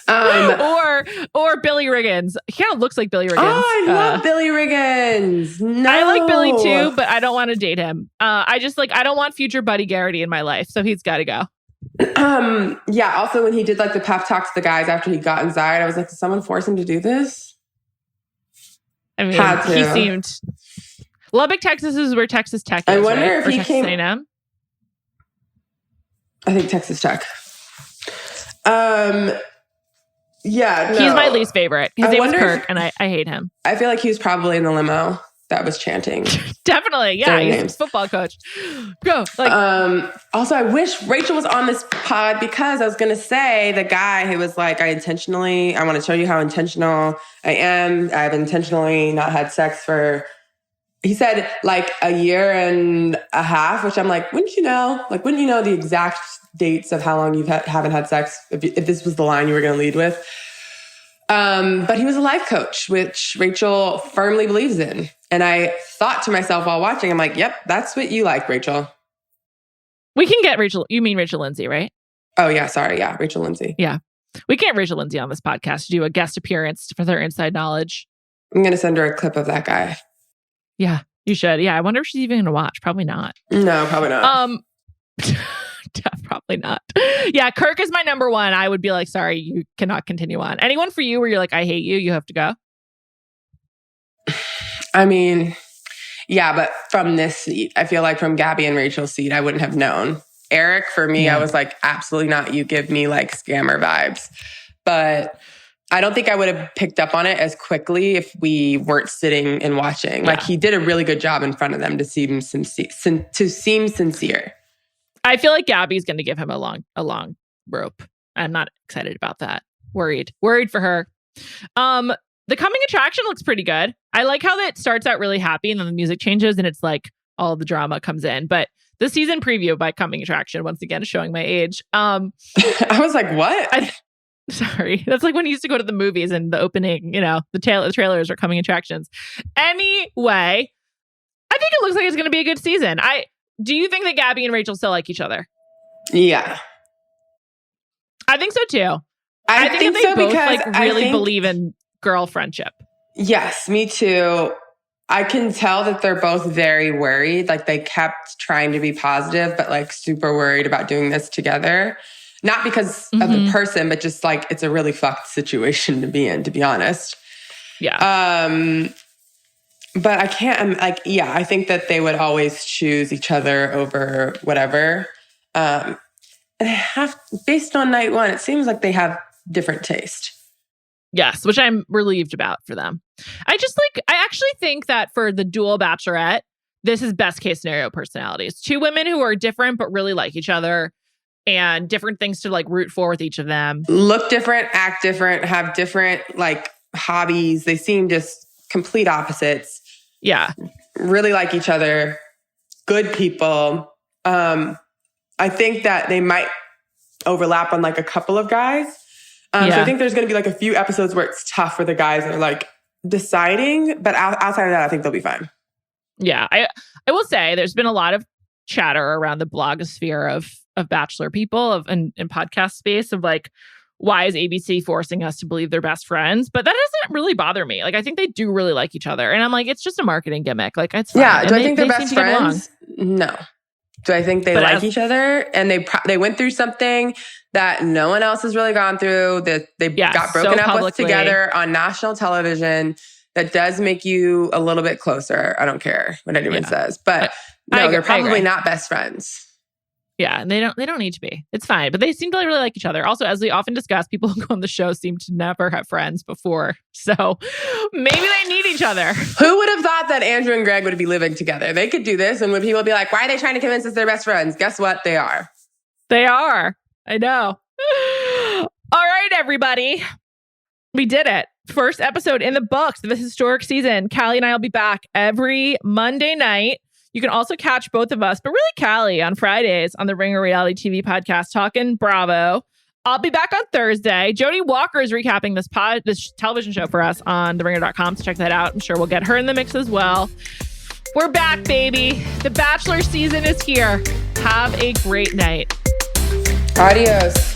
Or Billy Riggins. He kind of looks like Billy Riggins. Oh, I love Billy Riggins. No. I like Billy too, but I don't want to date him. I don't want future Buddy Garrity in my life, so he's got to go. Yeah. Also, when he did like the pep talks to the guys after he got inside, I was like, did someone force him to do this? I mean, he seemed. Lubbock, Texas is where Texas Tech is. I wonder right? if or he Texas came. A&M? I think Texas Tech. Yeah, no. He's my least favorite. His name is Kirk, and I hate him. I feel like he was probably in the limo that was chanting. Definitely, yeah. He's a football coach. Go. Also, I wish Rachel was on this pod because I was going to say the guy who was like, I want to show you how intentional I am. I've intentionally not had sex for, he said like a year and a half, which I'm like, wouldn't you know? Like, wouldn't you know the exact dates of how long you haven't had sex if this was the line you were going to lead with? But he was a life coach, which Rachel firmly believes in. And I thought to myself while watching, I'm like, yep, that's what you like, Rachel. We can get Rachel. You mean Rachel Lindsay, right? Oh, yeah. Sorry. Yeah. Rachel Lindsay. Yeah. We can get Rachel Lindsay on this podcast to do a guest appearance for their inside knowledge. I'm going to send her a clip of that guy. Yeah, you should. Yeah. I wonder if she's even going to watch. Probably not. No, probably not. Probably not. Yeah, Kirk is my number one. I would be like, sorry, you cannot continue on. Anyone for you where you're like, I hate you, you have to go? I mean, yeah, but from this seat, I feel like from Gabby and Rachel's seat, I wouldn't have known. Eric, for me, I was like, absolutely not. You give me like scammer vibes. But I don't think I would have picked up on it as quickly if we weren't sitting and watching. Yeah. Like he did a really good job in front of them to seem sincere. I feel like Gabby's going to give him a long rope. I'm not excited about that. Worried for her. The coming attraction looks pretty good. I like how that starts out really happy and then the music changes and it's like all the drama comes in. But the season preview by Coming Attraction, once again, is showing my age. I was like, what? Sorry. That's like when you used to go to the movies and the opening, the trailers are Coming Attractions. Anyway, I think it looks like it's going to be a good season. Do you think that Gabby and Rachel still like each other? Yeah. I think so too. I think that they both really believe in girl friendship. Yes, me too. I can tell that they're both very worried. Like they kept trying to be positive, but like super worried about doing this together. Not because of the person, but just like it's a really fucked situation to be in, to be honest. Yeah. But I can't, I think that they would always choose each other over whatever. And based on night one, it seems like they have different taste. Yes, which I'm relieved about for them. I actually think that for the dual Bachelorette, this is best case scenario personalities. 2 women who are different, but really like each other and different things to like root for with each of them. Look different, act different, have different like hobbies. They seem just complete opposites. Yeah. Really like each other. Good people. I think that they might overlap on like a couple of guys. So I think there's going to be like a few episodes where it's tough for the guys that are like deciding. But outside of that, I think they'll be fine. Yeah. I will say there's been a lot of chatter around the blogosphere of Bachelor people in podcast space of like, why is ABC forcing us to believe they're best friends? But that doesn't really bother me. Like, I think they do really like each other. And I'm like, it's just a marketing gimmick. Like, it's fine. Yeah. Do And I think they're best seem to get along. friends? No. Do I think they like each other? And they went through something that no one else has really gone through, that they got broken up with together on national television. That does make you a little bit closer. I don't care what anyone says. But no, they're probably not best friends. Yeah, and they don't need to be. It's fine. But they seem to really like each other. Also, as we often discuss, people who go on the show seem to never have friends before. So maybe they need each other. Who would have thought that Andrew and Greg would be living together? They could do this, and when people be like, why are they trying to convince us they're best friends? Guess what? They are. They are. I know. All right, everybody. We did it. First episode in the books of this historic season. Callie and I will be back every Monday night. You can also catch both of us, but really Callie on Fridays on the Ringer Reality TV podcast, talking Bravo. I'll be back on Thursday. Jodie Walker is recapping this television show for us on theringer.com, so check that out. I'm sure we'll get her in the mix as well. We're back, baby. The Bachelor season is here. Have a great night. Adios.